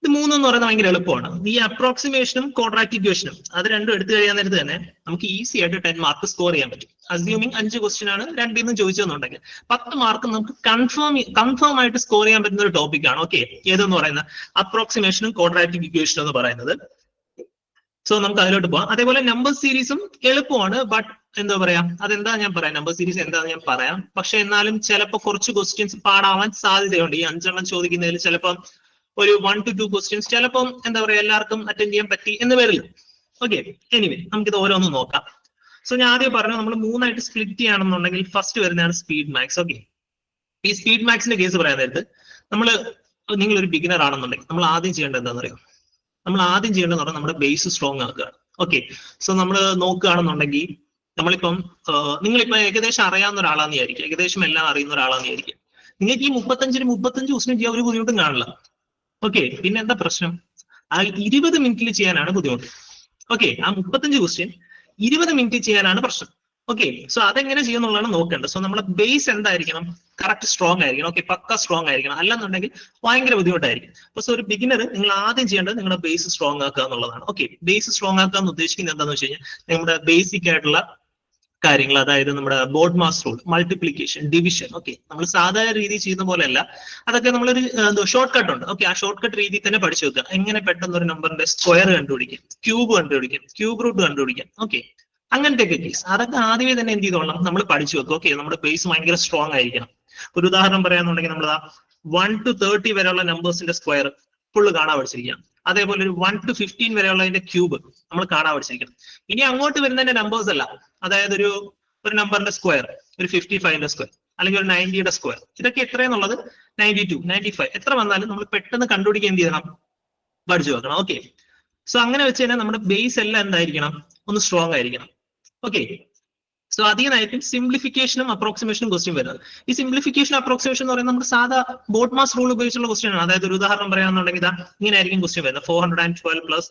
ഇത് 3 എന്ന് പറയുന്നത് ഭയങ്കര എളുപ്പമാണ്. ഈ അപ്രോക്സിമേഷനും ക്വാഡ്രാറ്റിക് ഇക്വേഷനും അത് രണ്ടും എടുത്തു കഴിയാൻ നേരത്ത് തന്നെ നമുക്ക് ഈസി ആയിട്ട് 10 മാർക്ക് സ്കോർ ചെയ്യാൻ പറ്റും. അസ്യൂമിങ് 5 ക്വസ്റ്റ്യൻ ആണ് രണ്ടിൽ നിന്നും ചോദിച്ചതെന്നുണ്ടെങ്കിൽ 10 മാർക്ക് നമുക്ക് കൺഫേം ആയിട്ട് സ്കോർ ചെയ്യാൻ പറ്റുന്ന ഒരു ടോപ്പിക് ആണ്. ഓക്കെ, ഏതെന്ന് പറയുന്നത് അപ്രോക്സിമേഷനും ക്വാഡ്രാറ്റിക് ഇക്വേഷനും എന്ന് പറയുന്നത്. സോ നമുക്ക് അതിലോട്ട് പോവാം. അതേപോലെ നമ്പർ സീരീസും എളുപ്പമാണ്, ബട്ട് എന്താ പറയാ, അതെന്താ ഞാൻ പറയാം, നമ്പർ സീരീസ് എന്താന്ന് ഞാൻ പറയാം. പക്ഷെ എന്നാലും ചിലപ്പോൾ കുറച്ച് ക്വസ്റ്റ്യൻസ് പാടാവാൻ സാധ്യതയുണ്ട്. ഈ 5 എണ്ണം ചോദിക്കുന്നതിൽ ചിലപ്പം ഒരു 1 to 2 ക്വസ്റ്റ്യൻസ് ചിലപ്പം എന്താ പറയാ എല്ലാവർക്കും അറ്റൻഡ് ചെയ്യാൻ പറ്റി എന്ന് വരില്ല. ഓക്കെ, എനിവേ നമുക്കിത് ഓരോന്നും നോക്കാം. സോ ഞാൻ ആദ്യം പറഞ്ഞു, നമ്മൾ 3 സ്പ്ലിറ്റ് ചെയ്യണമെന്നുണ്ടെങ്കിൽ ഫസ്റ്റ് വരുന്നതാണ് സ്പീഡ് മാക്സ്. ഓക്കെ, ഈ സ്പീഡ് മാക്സിന്റെ കേസ് പറയാൻ നേരത്ത് നിങ്ങളൊരു ബിഗിനർ ആണെന്നുണ്ടെങ്കിൽ നമ്മൾ ആദ്യം ചെയ്യേണ്ടത് എന്താണെന്ന് അറിയാം, നമ്മൾ ആദ്യം ചെയ്യേണ്ടതെന്ന് പറഞ്ഞാൽ നമ്മുടെ ബേസ് സ്ട്രോങ് ആക്കുകയാണ്. ഓക്കെ, സോ നമ്മൾ നോക്കുകയാണെന്നുണ്ടെങ്കിൽ നിങ്ങളിപ്പം ഏകദേശം അറിയാവുന്ന ഒരാളാന്ന് വിചാരിക്കും, ഏകദേശം എല്ലാം അറിയുന്ന ഒരാളാന്ന് വിചാരിക്കും. നിങ്ങൾക്ക് ഈ 35 ക്വസ്റ്റ്യൻ ചെയ്യാൻ ഒരു ബുദ്ധിമുട്ടും കാണില്ല. ഓക്കെ, പിന്നെ എന്താ പ്രശ്നം, ആ 20 മിനിറ്റിൽ ചെയ്യാനാണ് ബുദ്ധിമുട്ട്. ഓക്കെ, ആ 35 ക്വസ്റ്റ്യൻ 20 മിനിറ്റ് ചെയ്യാനാണ് പ്രശ്നം. ഓക്കെ, സോ അതെങ്ങനെ ചെയ്യുന്നുള്ളതാണ് നോക്കേണ്ടത്. സോ നമ്മുടെ ബേസ് എന്തായിരിക്കണം, കറക്റ്റ് സ്ട്രോങ് ആയിരിക്കണം. ഓക്കെ, പക്ക സ്ട്രോങ് ആയിരിക്കണം, അല്ലെന്നുണ്ടെങ്കിൽ ഭയങ്കര ബുദ്ധിമുട്ടായിരിക്കും. സോ ഒരു ബിഗിനർ നിങ്ങൾ ആദ്യം ചെയ്യേണ്ടത് നിങ്ങളുടെ ബേസ് സ്ട്രോങ് ആക്കുക എന്നുള്ളതാണ്. ഓക്കെ, ബേസ് സ്ട്രോങ് ആക്കുക എന്ന് ഉദ്ദേശിക്കുന്നത് എന്താണെന്ന് വെച്ച് കഴിഞ്ഞാൽ നമ്മുടെ ബേസിക് ആയിട്ടുള്ള കാര്യങ്ങൾ, അതായത് നമ്മുടെ board mass rule, multiplication, division. Okay, നമ്മൾ സാധാരണ രീതി ചെയ്യുന്ന പോലെയല്ല, അതൊക്കെ നമ്മളൊരു ഷോർട്ട് കട്ട് ഉണ്ട്. ഓക്കെ, ആ ഷോർട്ട് കട്ട് രീതി തന്നെ പഠിച്ചു വെക്കുക. എങ്ങനെ പെട്ടെന്ന് ഒരു നമ്പറിന്റെ സ്ക്വയർ കണ്ടുപിടിക്കാം, ക്യൂബ് കണ്ടുപിടിക്കാം, ക്യൂബ് റൂട്ട് കണ്ടുപിടിക്കാം. ഓക്കെ, അങ്ങനത്തെ ഒക്കെ കേസ് അതൊക്കെ ആദ്യമേ തന്നെ എന്ത് ചെയ്തോളാം, നമ്മൾ പഠിച്ചു വെക്കും. ഓക്കെ, നമ്മുടെ ബേസ് ഭയങ്കര സ്ട്രോങ് ആയിരിക്കണം. ഒരു ഉദാഹരണം പറയാന്നുണ്ടെങ്കിൽ നമ്മൾ 1 to 30 വരെയുള്ള നമ്പേഴ്സിന്റെ സ്ക്വയർ ഫുള്ള് കാണാൻ പഠിച്ചിരിക്കാം. അതേപോലെ ഒരു 1 to 15 വരെയുള്ളതിന്റെ ക്യൂബ് നമ്മൾ കാണാൻ പഠിച്ചിരിക്കണം. ഇനി അങ്ങോട്ട് വരുന്നതിന്റെ നമ്പേഴ്സ് അല്ല, അതായത് ഒരു നമ്പറിന്റെ സ്ക്വയർ, ഒരു 55ന്റെ സ്ക്വയർ, അല്ലെങ്കിൽ ഒരു 90യുടെ സ്ക്വയർ, ഇതൊക്കെ എത്രയെന്നുള്ളത് 92, 95 എത്ര വന്നാലും നമ്മൾ പെട്ടെന്ന് കണ്ടുപിടിക്കാൻ എന്ത് ചെയ്യണം, പഠിച്ചു വെക്കണം. ഓക്കെ, സോ അങ്ങനെ വെച്ച് കഴിഞ്ഞാൽ നമ്മുടെ ബേസ് എല്ലാം എന്തായിരിക്കണം, ഒന്ന് സ്ട്രോങ് ആയിരിക്കണം. ഓക്കെ, സോ അതിനായിരിക്കും സിംപ്ലിഫിക്കേഷനും അപ്രോക്സിമേഷനും ക്വസ്റ്റ്യൻ വരുന്നത്. ഈ സിംപ്ലിഫിക്കേഷൻ അപ്രോക്സിമേഷൻ എന്ന് പറയുന്നത് നമ്മുടെ സാധാ ബോർഡ് മാസ് റൂൾ ഉപയോഗിച്ചുള്ള ക്വസ്റ്റ്യൻ ആണ്. അതായത് ഒരു ഉദാഹരണം പറയാന്നുണ്ടെങ്കിൽ ഇതാ ഇങ്ങനെ ആയിരിക്കും ക്വസ്റ്റ്യൻ വരുന്നത്, 412 plus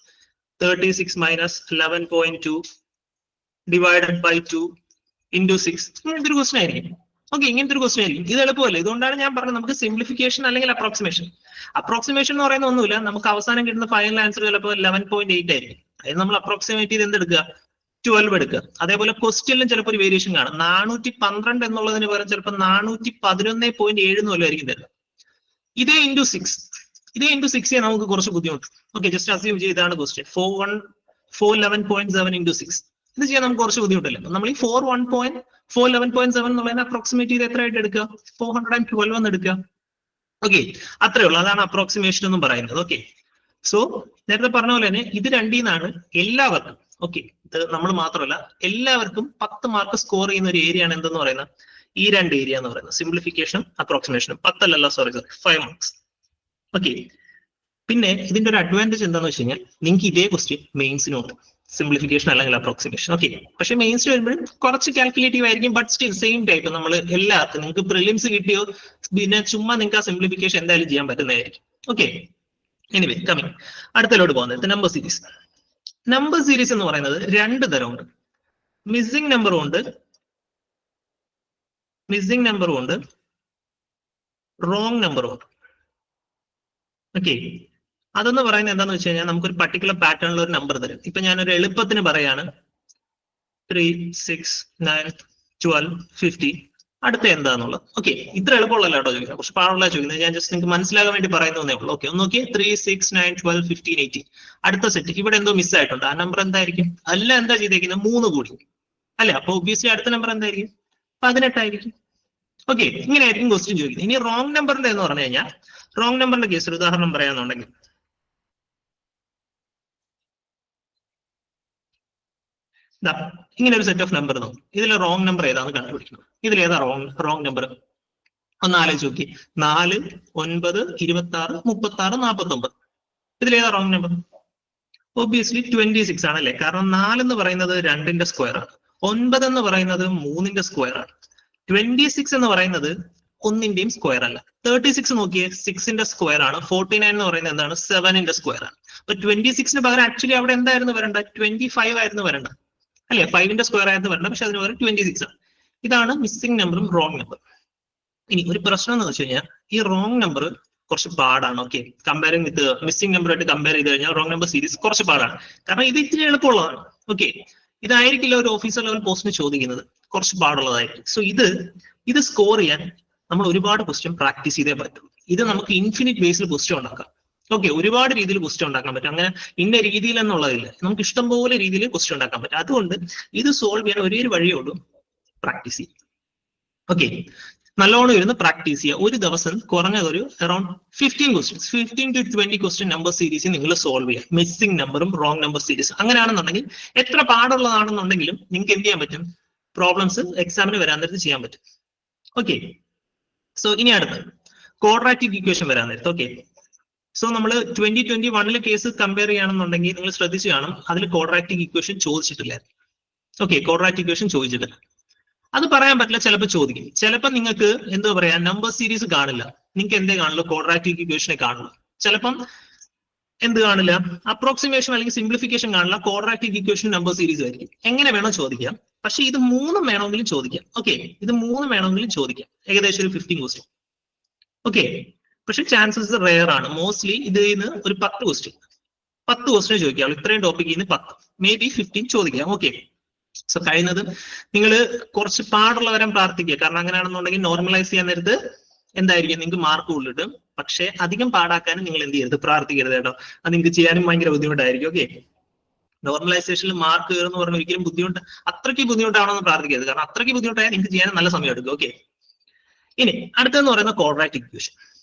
36 minus 11.2 divided by 2 into 6. ഇങ്ങനത്തെ ഒരു ക്വസ്റ്റ്യൻ ആയിരിക്കും. ഓക്കെ, ഇങ്ങനത്തെ ഒരു ക്വസ്റ്റ്യൻ ആയിരിക്കും. ഇത് എളുപ്പമല്ലേ, ഇതുകൊണ്ടാണ് ഞാൻ പറഞ്ഞത് നമുക്ക് സിംപ്ലിഫിക്കേഷൻ അല്ലെങ്കിൽ അപ്രോക്സിമേഷൻ. അപ്രോക്സിമേഷൻ എന്ന് പറയുന്ന ഒന്നുമില്ല, നമുക്ക് അവസാനം കിട്ടുന്ന ഫൈനൽ ആൻസർ ചിലപ്പോൾ 11.8 ആയിരിക്കും. അതായത് നമ്മൾ അപ്രോക്സിമേറ്റ് ചെയ്ത് എന്തെടുക്കുക, 12 എടുക്കുക. അതേപോലെ ക്വസ്റ്റ്യനിലും ചിലപ്പോൾ ഒരു വേരിയേഷൻ കാണും. 412 എന്നുള്ളതിന് പകരം ചിലപ്പോൾ 411.7 എന്നുള്ളതായിരിക്കും തരുന്നത്. ഇതേ ഇൻറ്റു 6 നമുക്ക് കുറച്ച് ബുദ്ധിമുട്ട്. ഓക്കെ, ജസ്റ്റ് അസ്യൂം ചെയ്ത് ഇതാണ് ക്വസ്റ്റ്യൻ, 411.7 into 6. ഇത് ചെയ്യാൻ നമുക്ക് കുറച്ച് ബുദ്ധിമുട്ടല്ലേ. നമ്മൾ ഈ 411.7 എന്നുള്ളതിനെ അപ്രോക്സിമേറ്റ് ചെയ്ത് എത്ര ആയിട്ട് എടുക്കുക, 412 എന്ന് എടുക്കുക. ഓക്കെ, അത്രേ ഉള്ളൂ, അതാണ് അപ്രോക്സിമേഷൻ എന്നും പറയുന്നത്. ഓക്കെ, സോ നേരത്തെ പറഞ്ഞ പോലെ തന്നെ ഇത് രണ്ടിൽ നിന്നാണ് എല്ലാവർക്കും, ഓക്കെ, ഇത് നമ്മൾ മാത്രമല്ല എല്ലാവർക്കും 10 മാർക്ക് സ്കോർ ചെയ്യുന്ന ഒരു ഏരിയ ആണ് എന്തെന്ന് പറയുന്നത്, ഈ 2 ഏരിയ എന്ന് പറയുന്നത്, സിംപ്ലിഫിക്കേഷനും അപ്രോക്സിമേഷനും. 10 അല്ലല്ലോ, സോറി 5 മാർക്സ്. ഓക്കെ, പിന്നെ ഇതിന്റെ ഒരു അഡ്വാൻറ്റേജ് എന്താണെന്ന് വെച്ച് കഴിഞ്ഞാൽ നിങ്ങൾക്ക് ഇതേ ക്വസ്റ്റ്യൻ മെയിൻസിനുണ്ട്, സിംപ്ലിഫിക്കേഷൻ അല്ലെങ്കിൽ അപ്രോക്സിമേഷൻ. ഓക്കെ, പക്ഷേ മെയിൻസിന് വരുമ്പോഴും കുറച്ച് കാൽക്കുലേറ്റീവ് ആയിരിക്കും, ബട്ട് സ്റ്റിൽ സെയിം ടൈപ്പ് നമ്മൾ എല്ലാവർക്കും നിങ്ങൾക്ക് പ്രിലിംസ് കിട്ടിയോ പിന്നെ ചുമ്മാ നിങ്ങൾക്ക് ആ സിംപ്ലിഫിക്കേഷൻ എന്തായാലും ചെയ്യാൻ പറ്റുന്നതായിരിക്കും. ഓക്കെ, എനിവേ കമ്മിങ് അടുത്തലോട്ട് പോകുന്നത് നമ്പർ സീരീസ്. നമ്പർ സീരീസ് എന്ന് പറയുന്നത് 2 തരമുണ്ട്, മിസ്സിംഗ് നമ്പറും ഉണ്ട്, റോങ് നമ്പറും ഉണ്ട്. ഓക്കെ, അതെന്ന് പറയുന്നത് എന്താണെന്ന് വെച്ച് കഴിഞ്ഞാൽ നമുക്കൊരു പർട്ടിക്കുലർ പാറ്റേണിൽ ഒരു നമ്പർ തരും. ഇപ്പൊ ഞാനൊരു എളുപ്പത്തിന് പറയാണ് 3, 6, 9, 12, 50. അടുത്ത എന്താന്നുള്ളത്. ഓക്കെ, ഇത്ര എളുപ്പമുള്ളല്ലോ കേട്ടോ ചോദിക്കുന്നത്, കുറച്ച് പാടുള്ള ചോദിക്കുന്നത്. ഞാൻ ജസ്റ്റ് നിങ്ങൾക്ക് മനസ്സിലാകാൻ വേണ്ടി പറയുന്നതേ ഉള്ളൂ. ഓക്കെ, ഒന്ന് നോക്കിയേ, 3, 6, 9, 12, 15, 18. അടുത്ത സെറ്റ് ഇവിടെ എന്തോ മിസ് ആയിട്ടുണ്ട്. ആ നമ്പർ എന്തായിരിക്കും, അല്ല എന്താ ചെയ്തേക്കുന്നത്, 3 കൂടി അല്ലെ. അപ്പൊ ഒബ്വിയസ്ലി അടുത്ത നമ്പർ എന്തായിരിക്കും, 18 ആയിരിക്കും. ഓക്കെ, ഇങ്ങനെയായിരിക്കും ക്വസ്റ്റ്യൻ ചോദിക്കുന്നത്. ഇനി റോങ് നമ്പറിന്റെ എന്ന് പറഞ്ഞു കഴിഞ്ഞാൽ, റോങ് നമ്പറിന്റെ കേസ് ഒരു ഉദാഹരണം പറയാന്നുണ്ടെങ്കിൽ ഇങ്ങനെ ഒരു സെറ്റ് ഓഫ് നമ്പർ നോക്കും. ഇതിലെ റോങ് നമ്പർ ഏതാണെന്ന് കണ്ടുപിടിക്കണം. ഇതിലേതാ റോങ് നമ്പർ? ഒന്ന് ആലോചിച്ച് നോക്കി. 4, 9, 26, 36, 49. ഇതിലേതാ റോങ് നമ്പർ? ഒബ്വിയസ്ലി 26 ആണല്ലേ. കാരണം 4 എന്ന് പറയുന്നത് 2ന്റെ സ്ക്വയർ ആണ്, 9 എന്ന് പറയുന്നത് 3ന്റെ സ്ക്വയർ ആണ്, 26 എന്ന് പറയുന്നത് 1ന്റെയും സ്ക്വയർ അല്ല. 36 നോക്കിയേ, 6ന്റെ സ്ക്വയർ ആണ്. 49 എന്ന് പറയുന്നത് എന്താണ്? 7ന്റെ സ്ക്വയർ ആണ്. അപ്പൊ 26ന് പകരം ആക്ച്വലി അവിടെ എന്തായിരുന്നു വരേണ്ട? 25 ആയിരുന്നു വരേണ്ട അല്ലെ? 5ന്റെ സ്ക്വയർ ആയിരുന്നു വരേണ്ട, പക്ഷെ അതിന് പകരം 26 ആണ്. ഇതാണ് മിസ്സിംഗ് നമ്പറും റോങ് നമ്പർ. ഇനി ഒരു പ്രശ്നം എന്ന് വെച്ച് കഴിഞ്ഞാൽ ഈ റോങ് നമ്പർ കുറച്ച് പാടാണ്. Okay, comparing with missing number ആയിട്ട് കമ്പയർ ചെയ്ത് കഴിഞ്ഞാൽ റോങ് നമ്പർ സീരീസ് കുറച്ച് പാടാണ്. കാരണം ഇത് ഇത്തിരി എളുപ്പമുള്ളതാണ്. ഓക്കെ, ഇതായിരിക്കില്ല ഒരു ഓഫീസർ ലെവൽ പോസ്റ്റിന് ചോദിക്കുന്നത്, കുറച്ച് പാടുള്ളതായിരിക്കും. സോ ഇത് സ്കോർ ചെയ്യാൻ നമ്മൾ ഒരുപാട് ക്വസ്റ്റ്യൻ പ്രാക്ടീസ് ചെയ്തേ പറ്റും. ഇത് നമുക്ക് ഇൻഫിനിറ്റ് ബേസിൽ ക്വസ്റ്റ്യൻ ഉണ്ടാക്കാം. ഓക്കെ, ഒരുപാട് രീതിയിൽ ക്വസ്റ്റ്യൻ ഉണ്ടാക്കാൻ പറ്റും. അങ്ങനെ ഇന്ന രീതിയിൽ എന്നുള്ളതില്ല, നമുക്ക് ഇഷ്ടംപോലെ രീതിയിൽ ക്വസ്റ്റ്യൻ ഉണ്ടാക്കാൻ പറ്റും. അതുകൊണ്ട് ഇത് സോൾവ് ചെയ്യാൻ ഒരേ ഒരു വഴിയേ ഉള്ളൂ, പ്രാക്ടീസ് ചെയ്യും. ഓക്കെ, നല്ലോണം ഇരുന്ന് പ്രാക്ടീസ് ചെയ്യുക. ഒരു ദിവസം കുറഞ്ഞതൊരു around 15 to 20 question number series നിങ്ങൾ സോൾവ് ചെയ്യുക, മിസ്സിംഗ് നമ്പറും റോങ് നമ്പർ സീരീസ്. അങ്ങനെയാണെന്നുണ്ടെങ്കിൽ എത്ര പാടുള്ളതാണെന്നുണ്ടെങ്കിലും നിങ്ങൾക്ക് എന്ത് ചെയ്യാൻ പറ്റും? പ്രോബ്ലംസ് എക്സാമിന് വരാൻ നേരത്ത് ചെയ്യാൻ പറ്റും. ഓക്കെ, സോ ഇനി അടുത്ത് ക്വാഡ്രാറ്റിക് ഇക്വേഷൻ വരാൻ നേരത്ത്. ഓക്കെ, സോ നമ്മൾ 2021 കേസ് കമ്പയർ ചെയ്യുകയാണെന്നുണ്ടെങ്കിൽ നിങ്ങൾ ശ്രദ്ധിച്ചു കാണും, അതിൽ ക്വാഡ്രാറ്റിക് ഇക്വേഷൻ ചോദിച്ചിട്ടില്ല. ഓക്കെ, ക്വാഡ്രാറ്റിക് ഇക്വേഷൻ ചോദിച്ചിട്ടില്ല. അത് പറയാൻ പറ്റില്ല, ചിലപ്പോൾ ചോദിക്കും. ചിലപ്പോൾ നിങ്ങൾക്ക് എന്താ പറയാ, നമ്പർ സീരീസ് കാണില്ല, നിങ്ങൾക്ക് എന്തേ കാണില്ല? ക്വാഡ്രാറ്റിക് ഇക്വേഷനെ കാണില്ല. ചിലപ്പം എന്ത് കാണില്ല? അപ്രോക്സിമേഷൻ അല്ലെങ്കിൽ സിംപ്ലിഫിക്കേഷൻ കാണില്ല, ക്വാഡ്രാറ്റിക് ഇക്വേഷൻ നമ്പർ സീരീസ് ആയിരിക്കും. എങ്ങനെ വേണം ചോദിക്കാം, പക്ഷെ ഇത് മൂന്നും വേണമെങ്കിലും ചോദിക്കാം. ഓക്കെ, ഇത് മൂന്നും വേണമെങ്കിലും ചോദിക്കാം, ഏകദേശം ഒരു 15 ക്വസ്റ്റ്യൻ. ഓക്കെ, പക്ഷെ ചാൻസസ് റെയർ ആണ്. മോസ്റ്റ്ലി ഇതിൽ ഒരു 10 ക്വസ്റ്റ്യൻ ചോദിക്കാം. ഇത്രയും ടോപ്പിക്കിൽ നിന്ന് 10, മേ ബി 15 ചോദിക്കാം. ഓക്കെ, സോ കഴിയുന്നത് നിങ്ങൾ കുറച്ച് പാടുള്ളവരും പ്രാർത്ഥിക്കുക. കാരണം അങ്ങനെയാണെന്നുണ്ടെങ്കിൽ നോർമലൈസ് ചെയ്യാൻ നേരത്ത് എന്തായിരിക്കും? നിങ്ങൾക്ക് മാർക്ക് ഉള്ളിട്ടും. പക്ഷെ അധികം പാടാക്കാനും നിങ്ങൾ എന്ത് ചെയ്യരുത്? പ്രാർത്ഥിക്കരുത് കേട്ടോ. അത് നിങ്ങൾക്ക് ചെയ്യാനും ഭയങ്കര ബുദ്ധിമുട്ടായിരിക്കും. ഓക്കെ, നോർമലൈസേഷനിൽ മാർക്ക് കയറുന്ന പറഞ്ഞാൽ ഒരിക്കലും അത്രയ്ക്ക് ബുദ്ധിമുട്ടാണെന്ന് പ്രാർത്ഥിക്കരുത്. കാരണം അത്രയ്ക്ക് ബുദ്ധിമുട്ടായാൽ നിങ്ങൾക്ക് ചെയ്യാൻ നല്ല സമയം എടുക്കും. ഓക്കെ, ഇനി അടുത്തെന്ന് പറയുന്ന ക്വാഡ്രാറ്റിക് ഇക്വേഷൻ.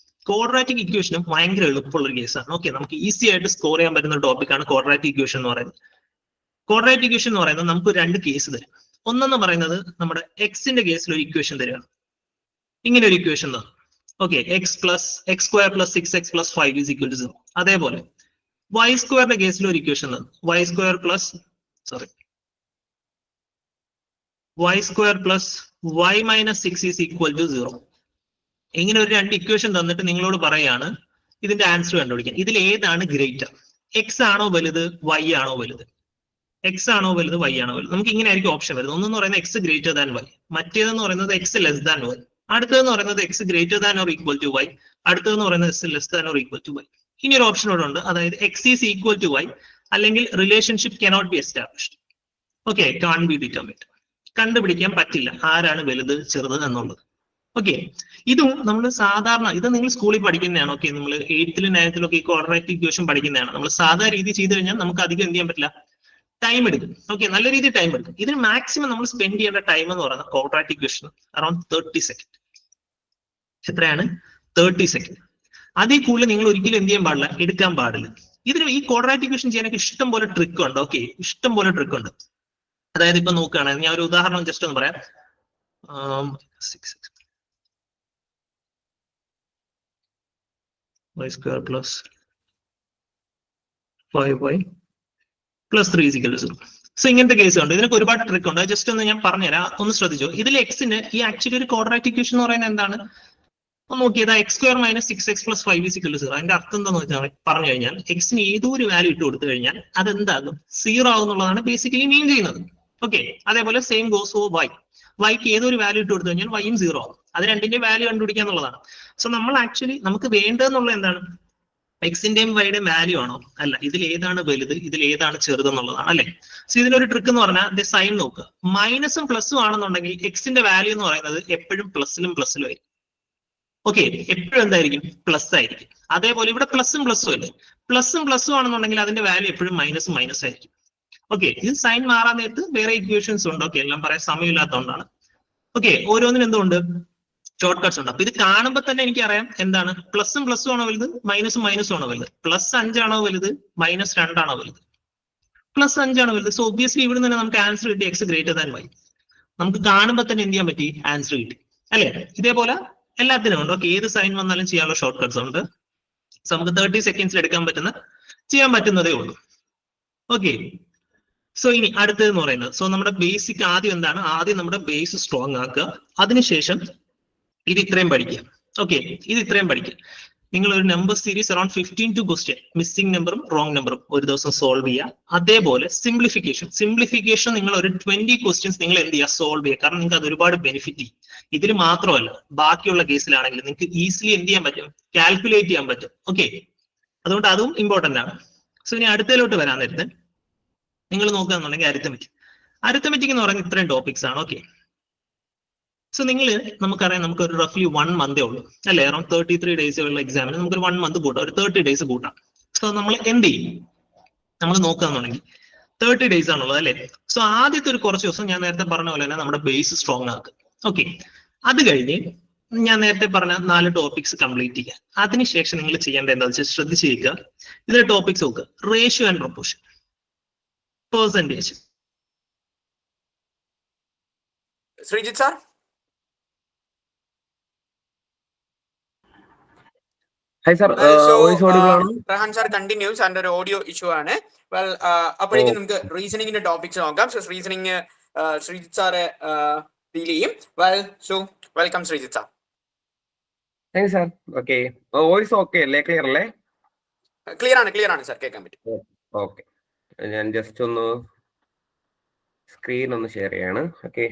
ക്വാഡ്രാറ്റിക് ഇക്വേഷനും ഭയങ്കര എളുപ്പമുള്ള ഒരു കേസാണ്. ഓക്കെ, നമുക്ക് ഈസി ആയിട്ട് സ്കോർ ചെയ്യാൻ പറ്റുന്ന ടോപ്പിക്കാണ് ക്വാഡ്രാറ്റിക് ഇക്വേഷൻ എന്ന് പറയുന്നത്. ക്വാഡ്രാറ്റിക് ഇക്വേഷൻ എന്ന് പറയുന്നത് നമുക്ക് രണ്ട് കേസ് തരും. ഒന്നെന്ന് പറയുന്നത് നമ്മുടെ എക്സിന്റെ കേസിൽ ഒരു ഇക്വേഷൻ തരികയാണ്. ഇങ്ങനെ ഒരു ഇക്വേഷൻ തന്നു. Okay, x square plus 6x plus 5 is equal to 0. അതേപോലെ y സ്ക്വയറിന്റെ കേസിൽ ഒരു ഇക്വേഷൻ തന്നു. y square plus y minus 6 is equal to 0. ഇങ്ങനെ ഒരു രണ്ട് ഇക്വേഷൻ തന്നിട്ട് നിങ്ങളോട് പറയാണ് ഇതിന്റെ ആൻസർ കണ്ടുപിടിക്കാൻ. ഇതിൽ ഏതാണ് ഗ്രേറ്റർ? എക്സ് ആണോ വലുത്, y ആണോ വലുത്? എക്സ് ആണോ വലുത്, y ആണോ വലുത്? നമുക്ക് ഇങ്ങനെ ആയിരിക്കും ഓപ്ഷൻ വരുന്നത്. ഒന്നെന്ന് പറയുന്നത് എക്സ് ഗ്രേറ്റർ ദാൻ y, മറ്റേതെന്ന് പറയുന്നത് എക്സ് ലെസ് ദാൻ y, അടുത്തതെന്ന് പറയുന്നത് X greater than or equal to y, അടുത്തതെന്ന് പറയുന്നത് X less than or equal to y. ഇനി ഒരു ഓപ്ഷൻ ഇവിടെ ഉണ്ട്, അതായത് X is equal to y അല്ലെങ്കിൽ relationship cannot be established. Okay, can be determined. കണ്ടുപിടിക്കാൻ പറ്റില്ല ആരാണ് വലുത് ചെറുത് എന്നുള്ളത്. ഓക്കെ, ഇതും നമ്മൾ സാധാരണ ഇത് നിങ്ങൾ സ്കൂളിൽ പഠിക്കുന്നതാണ്. ഓക്കെ, നമ്മൾ 8th 9th ഈ ക്വാഡ്രാറ്റിക് ഇക്വേഷൻ പഠിക്കുന്നതാണ്. നമ്മൾ സാധാരണ രീതി ചെയ്ത് കഴിഞ്ഞാൽ നമുക്ക് അധികം എന്ത് ചെയ്യാൻ പറ്റില്ല, ടൈം എടുക്കും. ഓക്കെ, നല്ല രീതിയിൽ ടൈം എടുക്കും. ഇതിന് മാക്സിമം നമ്മൾ സ്പെൻഡ് ചെയ്യേണ്ട ടൈം എന്ന് പറയുന്നത് ക്വാഡ്രാറ്റിക് ഇക്വേഷൻ അറൌണ്ട് 30 സെക്കൻഡ്. എത്രയാണ്? 30 സെക്കൻഡ്. അതിൽ കൂടുതൽ നിങ്ങൾ ഒരിക്കലും എന്ത് ചെയ്യാൻ പാടില്ല, എടുക്കാൻ പാടില്ല. ഇതിന് ഈ ക്വാഡ്രാറ്റിക് ഇക്വേഷൻ ചെയ്യാനൊക്കെ ഇഷ്ടം പോലെ ട്രിക്ക് ഉണ്ട്. ഓക്കെ, ഇഷ്ടം പോലെ ട്രിക്ക് ഉണ്ട്. അതായത് ഇപ്പൊ നോക്കുകയാണെങ്കിൽ ഞാൻ ഒരു ഉദാഹരണം ജസ്റ്റ് ഒന്ന് പറയാം. y square plus 5y plus 3 is equal to 0. So ഇങ്ങനത്തെ കേസ് ഉണ്ട്. ഇതിനൊക്കെ ഒരുപാട് ട്രിക്ക് ഉണ്ട്. ജസ്റ്റ് ഒന്ന് ഞാൻ പറഞ്ഞുതരാം, ഒന്ന് ശ്രദ്ധിച്ചോ. ഇതിൽ എക്സിന് ഈ ആക്ച്വലി ഒരു ക്വാഡ്രാറ്റിക് ഇക്വേഷൻ എന്ന് പറയുന്നത് എന്താണ് നോക്കിയത്? x square minus 6x plus 5 is equal to 0. അതിന്റെ അർത്ഥം എന്താണെന്ന് വെച്ചാൽ പറഞ്ഞു കഴിഞ്ഞാൽ എക്സിന് ഏതോ ഒരു വാല്യൂ ഇട്ട് കൊടുത്തു കഴിഞ്ഞാൽ അതെന്താകും? 0 ആകുന്നുള്ളതാണ് ബേസിക്കലി മീൻ ചെയ്യുന്നത്. ഓക്കെ, അതേപോലെ സെയിം ഗോസ് ഫോർ y. വൈക്ക് ഏതൊരു വാല്യൂ ഇട്ട് കൊടുത്തു കഴിഞ്ഞാൽ വൈയും 0 ആകും. അത് രണ്ടിന്റെ വാല്യൂ കണ്ടുപിടിക്കുക എന്നുള്ളതാണ്. സോ നമ്മൾ ആക്ച്വലി നമുക്ക് വേണ്ടതെന്നുള്ള എന്താണ്? എക്സിന്റെയും വൈയുടെയും വാല്യൂ ആണോ? അല്ല, ഇതിൽ ഏതാണ് വലുത്, ഇതിൽ ഏതാണ് ചെറുതെന്നുള്ളതാണ് അല്ലെ. സോ ഇതിനൊരു ട്രിക്ക് എന്ന് പറഞ്ഞാൽ സൈൻ നോക്കുക. മൈനസും പ്ലസും ആണെന്നുണ്ടെങ്കിൽ എക്സിന്റെ വാല്യൂ എന്ന് പറയുന്നത് എപ്പോഴും പ്ലസിലും ആയിരിക്കും. ഓക്കെ, എപ്പോഴും എന്തായിരിക്കും? പ്ലസ് ആയിരിക്കും. അതേപോലെ ഇവിടെ പ്ലസും അല്ലേ, പ്ലസും ആണെന്നുണ്ടെങ്കിൽ അതിന്റെ വാല്യൂ എപ്പോഴും മൈനസ് ആയിരിക്കും. ഓക്കെ, ഇത് സൈൻ മാറാൻ നേരത്ത് വേറെ ഇക്വേഷൻസ് ഉണ്ട്. ഓക്കെ, എല്ലാം പറയാൻ സമയമില്ലാത്തതുകൊണ്ടാണ്. ഓക്കെ, ഓരോന്നിനും എന്തുകൊണ്ട് ഷോർട്ട് കട്ട്സ് ഉണ്ട്. അപ്പൊ ഇത് കാണുമ്പോൾ തന്നെ എനിക്കറിയാം എന്താണ് പ്ലസും ആണോ വലുത്, മൈനസും ആണോ വലുത്, +5 ആണോ വലുത്, -2 ആണോ വലുത്. +5 വലുത്. സോ ഒബ്വിയസ്ലി ഇവിടെ തന്നെ നമുക്ക് ആൻസർ കിട്ടി x>y. നമുക്ക് കാണുമ്പോൾ തന്നെ എന്ത് ചെയ്യാൻ പറ്റി? ആൻസർ കിട്ടി അല്ലെ? ഇതേപോലെ എല്ലാത്തിനും ഉണ്ട്. ഓക്കെ, ഏത് സൈൻ വന്നാലും ചെയ്യാനുള്ള ഷോർട്ട് കട്ട്സ് ഉണ്ട്. സോ നമുക്ക് 30 സെക്കൻഡ്സിൽ ചെയ്യാൻ പറ്റുന്നതേ ഉള്ളൂ. ഓക്കെ, സോ ഇനി അടുത്തതെന്ന് പറയുന്നത്, സോ നമ്മുടെ ബേസിക് ആദ്യം എന്താണ്? ആദ്യം നമ്മുടെ ബേസ് സ്ട്രോങ് ആക്കുക. അതിനുശേഷം ഇത് ഇത്രയും പഠിക്കുക. ഓക്കെ, ഇത് ഇത്രയും പഠിക്കുക. നിങ്ങൾ ഒരു number series around 15 question, missing നമ്പറും റോങ് നമ്പറും ഒരു ദിവസം സോൾവ് ചെയ്യുക. അതേപോലെ സിംപ്ലിഫിക്കേഷൻ നിങ്ങൾ ഒരു 20 ക്വസ്റ്റ്യൻസ് നിങ്ങൾ എന്ത് ചെയ്യുക? സോൾവ് ചെയ്യുക. കാരണം നിങ്ങൾക്ക് അത് ഒരുപാട് ബെനിഫിറ്റ് ചെയ്യും. ഇതിൽ മാത്രമല്ല, ബാക്കിയുള്ള കേസിലാണെങ്കിൽ നിങ്ങൾക്ക് ഈസിലി എന്ത് ചെയ്യാൻ പറ്റും? കാൽക്കുലേറ്റ് ചെയ്യാൻ പറ്റും. ഓക്കെ, അതുകൊണ്ട് അതും ഇമ്പോർട്ടന്റ് ആണ്. സോ ഇനി അടുത്തതിലോട്ട് വരാൻ നേരത്തെ നിങ്ങൾ നോക്കുകയാണെന്നുണ്ടെങ്കിൽ അരിത്തമെറ്റിക് എന്ന് പറയുന്നത് ഇത്രയും ടോപ്പിക്സ് ആണ്. ഓക്കെ, സോ നമുക്കറിയാം, നമുക്ക് ഒരു റഫ്ലി 1 മന്തേ ഉള്ളൂ അല്ലെ? അറൌണ്ട് 33 ഡേയ്സ് ഉള്ള എക്സാമിന് നമുക്കൊരു 1 മന്ത് കൂട്ടാം, ഒരു 30 ഡേയ്സ് കൂട്ടാം. സോ നമ്മൾ എന്ത് ചെയ്യും? നമ്മൾ നോക്കുകയാണെന്നുണ്ടെങ്കിൽ 30 ഡേയ്സ് ആണുള്ളത് അല്ലെ? സോ ആദ്യത്തെ ഒരു കുറച്ച് ദിവസം ഞാൻ നേരത്തെ പറഞ്ഞ പോലെ തന്നെ നമ്മുടെ ബേസ് സ്ട്രോങ് ആക്കുക. ഓക്കെ, അത് കഴിഞ്ഞ് ഞാൻ നേരത്തെ പറഞ്ഞ 4 ടോപ്പിക്സ് കംപ്ലീറ്റ് ചെയ്യുക. അതിനുശേഷം നിങ്ങൾ ചെയ്യേണ്ടത് എന്താ വെച്ചാൽ ശ്രദ്ധിച്ചിരിക്കുക. ഇതിലെ ടോപ്പിക്സ് നോക്കുക: ratio and proportion, percentage. Sreejith sir, Hi sir, voice audible ആണ്? Rehan sir continues and ഒരു ഓഡിയോ ഇഷ്യൂ ആണ്. വെൽ, അപ്പോഴേക്കും നമുക്ക് റീസണിങ്ങിന്റെ ടോപ്പിക്സ് നോക്കാം. സോ റീസണിങ് ശ്രീജിത്ത് സാറെ ഡീൽ ചെയ്യും. Welcome Sreejith sir. Thank you sir. Okay, voice okay അല്ലേ? ക്ലിയർ അല്ലേ? ക്ലിയർ ആണ് സാർ, കേൾക്കാൻ പറ്റും. ഓക്കെ, ഞാൻ ജസ്റ്റ് ഒന്ന് സ്ക്രീൻ ഒന്ന് ഷെയർ ചെയ്യാണ്. ഓക്കെ,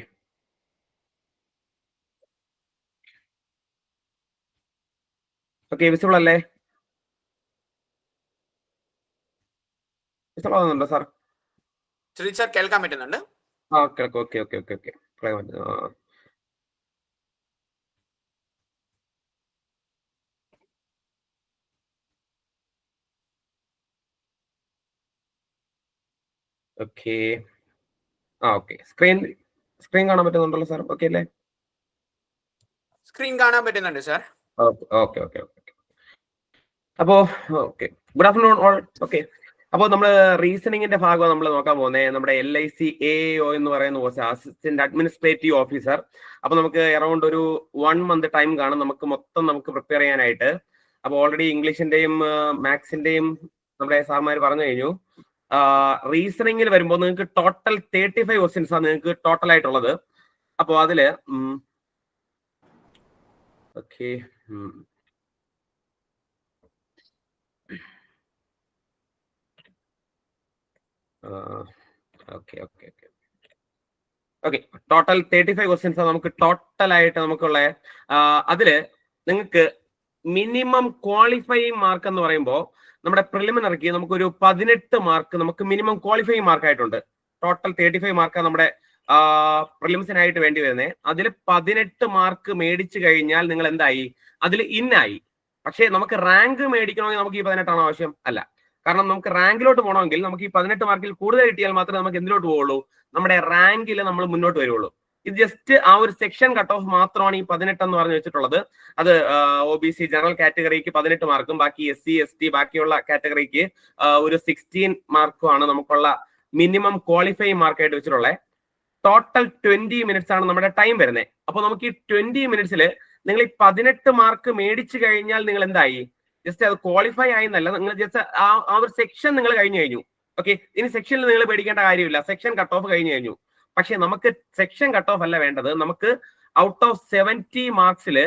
ഓക്കെ, വിസിബിൾ അല്ലേ? വിസിബിൾ ആവുന്നുണ്ടോ സാർ? ശ്രീജിത്ത് സാർ കേൾക്കാൻ പറ്റുന്നുണ്ട്? Okay okay okay okay okay okay. Okay, screen കാണാൻ പറ്റുന്നുണ്ടല്ലോ സാർ? ഓക്കെ അല്ലേ? സ്ക്രീൻ കാണാൻ പറ്റുന്നുണ്ട് സാർ. Okay okay okay. അപ്പോ okay, good afternoon all. Okay, അപ്പോൾ നമ്മൾ റീസണിങ്ങിന്റെ ഭാഗം നമ്മൾ നോക്കാൻ പോകുന്നത് നമ്മുടെ LIC AAO എന്ന് പറയുന്ന കോഴ്സ്, അസിസ്റ്റന്റ് അഡ്മിനിസ്ട്രേറ്റീവ് ഓഫീസർ. അപ്പൊ നമുക്ക് അറൌണ്ട് ഒരു 1 മന്ത് ടൈം കാണും നമുക്ക് പ്രിപ്പയർ ചെയ്യാനായിട്ട്. അപ്പൊ ഓൾറെഡി ഇംഗ്ലീഷിന്റെയും മാത്സിന്റെയും നമ്മുടെ സാർമാർ പറഞ്ഞു കഴിഞ്ഞു. റീസണിങ്ങിൽ വരുമ്പോൾ നിങ്ങൾക്ക് ടോട്ടൽ 35 ക്വസ്റ്റ്യൻസ് ആണ് നിങ്ങൾക്ക് ടോട്ടൽ ആയിട്ടുള്ളത്. അപ്പോൾ അതില് okay okay okay okay okay total 35 questions നമുക്ക് ടോട്ടൽ ആയിട്ട് നമുക്കുള്ള. അതില് നിങ്ങൾക്ക് മിനിമം ക്വാളിഫയിങ് മാർക്ക് എന്ന് പറയുമ്പോൾ നമ്മുടെ പ്രിലിമിനറിക്ക് നമുക്കൊരു 18 മാർക്ക് നമുക്ക് മിനിമം ക്വാളിഫയിങ് മാർക്ക് ആയിട്ടുണ്ട്. ടോട്ടൽ 35 മാർക്ക് നമ്മുടെ പ്രിലിംസിനായിട്ട് വേണ്ടി വരുന്നത്. അതിൽ 18 മാർക്ക് മേടിച്ചു കഴിഞ്ഞാൽ നിങ്ങൾ എന്തായി? അതിൽ ഇന്നായി. പക്ഷേ നമുക്ക് റാങ്ക് മേടിക്കണമെങ്കിൽ നമുക്ക് ഈ 18 ആവശ്യം അല്ല. കാരണം നമുക്ക് റാങ്കിലോട്ട് പോകണമെങ്കിൽ നമുക്ക് ഈ 18 മാർക്കിൽ കൂടുതൽ കിട്ടിയാൽ മാത്രമേ നമുക്ക് എന്തിലോട്ട് പോവുള്ളൂ? നമ്മുടെ റാങ്കിൽ നമ്മൾ മുന്നോട്ട് വരുള്ളൂ. ഇത് ജസ്റ്റ് ആ ഒരു സെക്ഷൻ കട്ട് ഓഫ് മാത്രമാണ് ഈ 18 എന്ന് പറഞ്ഞു വെച്ചിട്ടുള്ളത്. അത് OBC ജനറൽ കാറ്റഗറിക്ക് 18 മാർക്കും ബാക്കി SC ST ബാക്കിയുള്ള കാറ്റഗറിക്ക് ഒരു 16 മാർക്കുമാണ് നമുക്കുള്ള മിനിമം ക്വാളിഫയിങ് മാർക്കായിട്ട് വെച്ചിട്ടുള്ളത്. ടോട്ടൽ 20 മിനിറ്റ്സ് ആണ് നമ്മുടെ ടൈം വരുന്നത്. അപ്പൊ നമുക്ക് ഈ 20 മിനിറ്റ്സിൽ നിങ്ങൾ ഈ 18 മാർക്ക് മേടിച്ചു കഴിഞ്ഞാൽ നിങ്ങൾ എന്തായി? ജസ്റ്റ് അത് ക്വാളിഫൈ ആയി എന്നല്ല, നിങ്ങൾ ജസ്റ്റ് ആ ഒരു സെക്ഷൻ നിങ്ങൾ കഴിഞ്ഞു കഴിഞ്ഞു. ഓക്കെ, ഇനി സെക്ഷനിൽ നിങ്ങൾ പേടിക്കേണ്ട കാര്യമില്ല, സെക്ഷൻ കട്ട് ഓഫ് കഴിഞ്ഞു കഴിഞ്ഞു. പക്ഷെ നമുക്ക് സെക്ഷൻ കട്ട് ഓഫ് അല്ല വേണ്ടത്. നമുക്ക് ഔട്ട് ഓഫ് 70 മാർക്സിൽ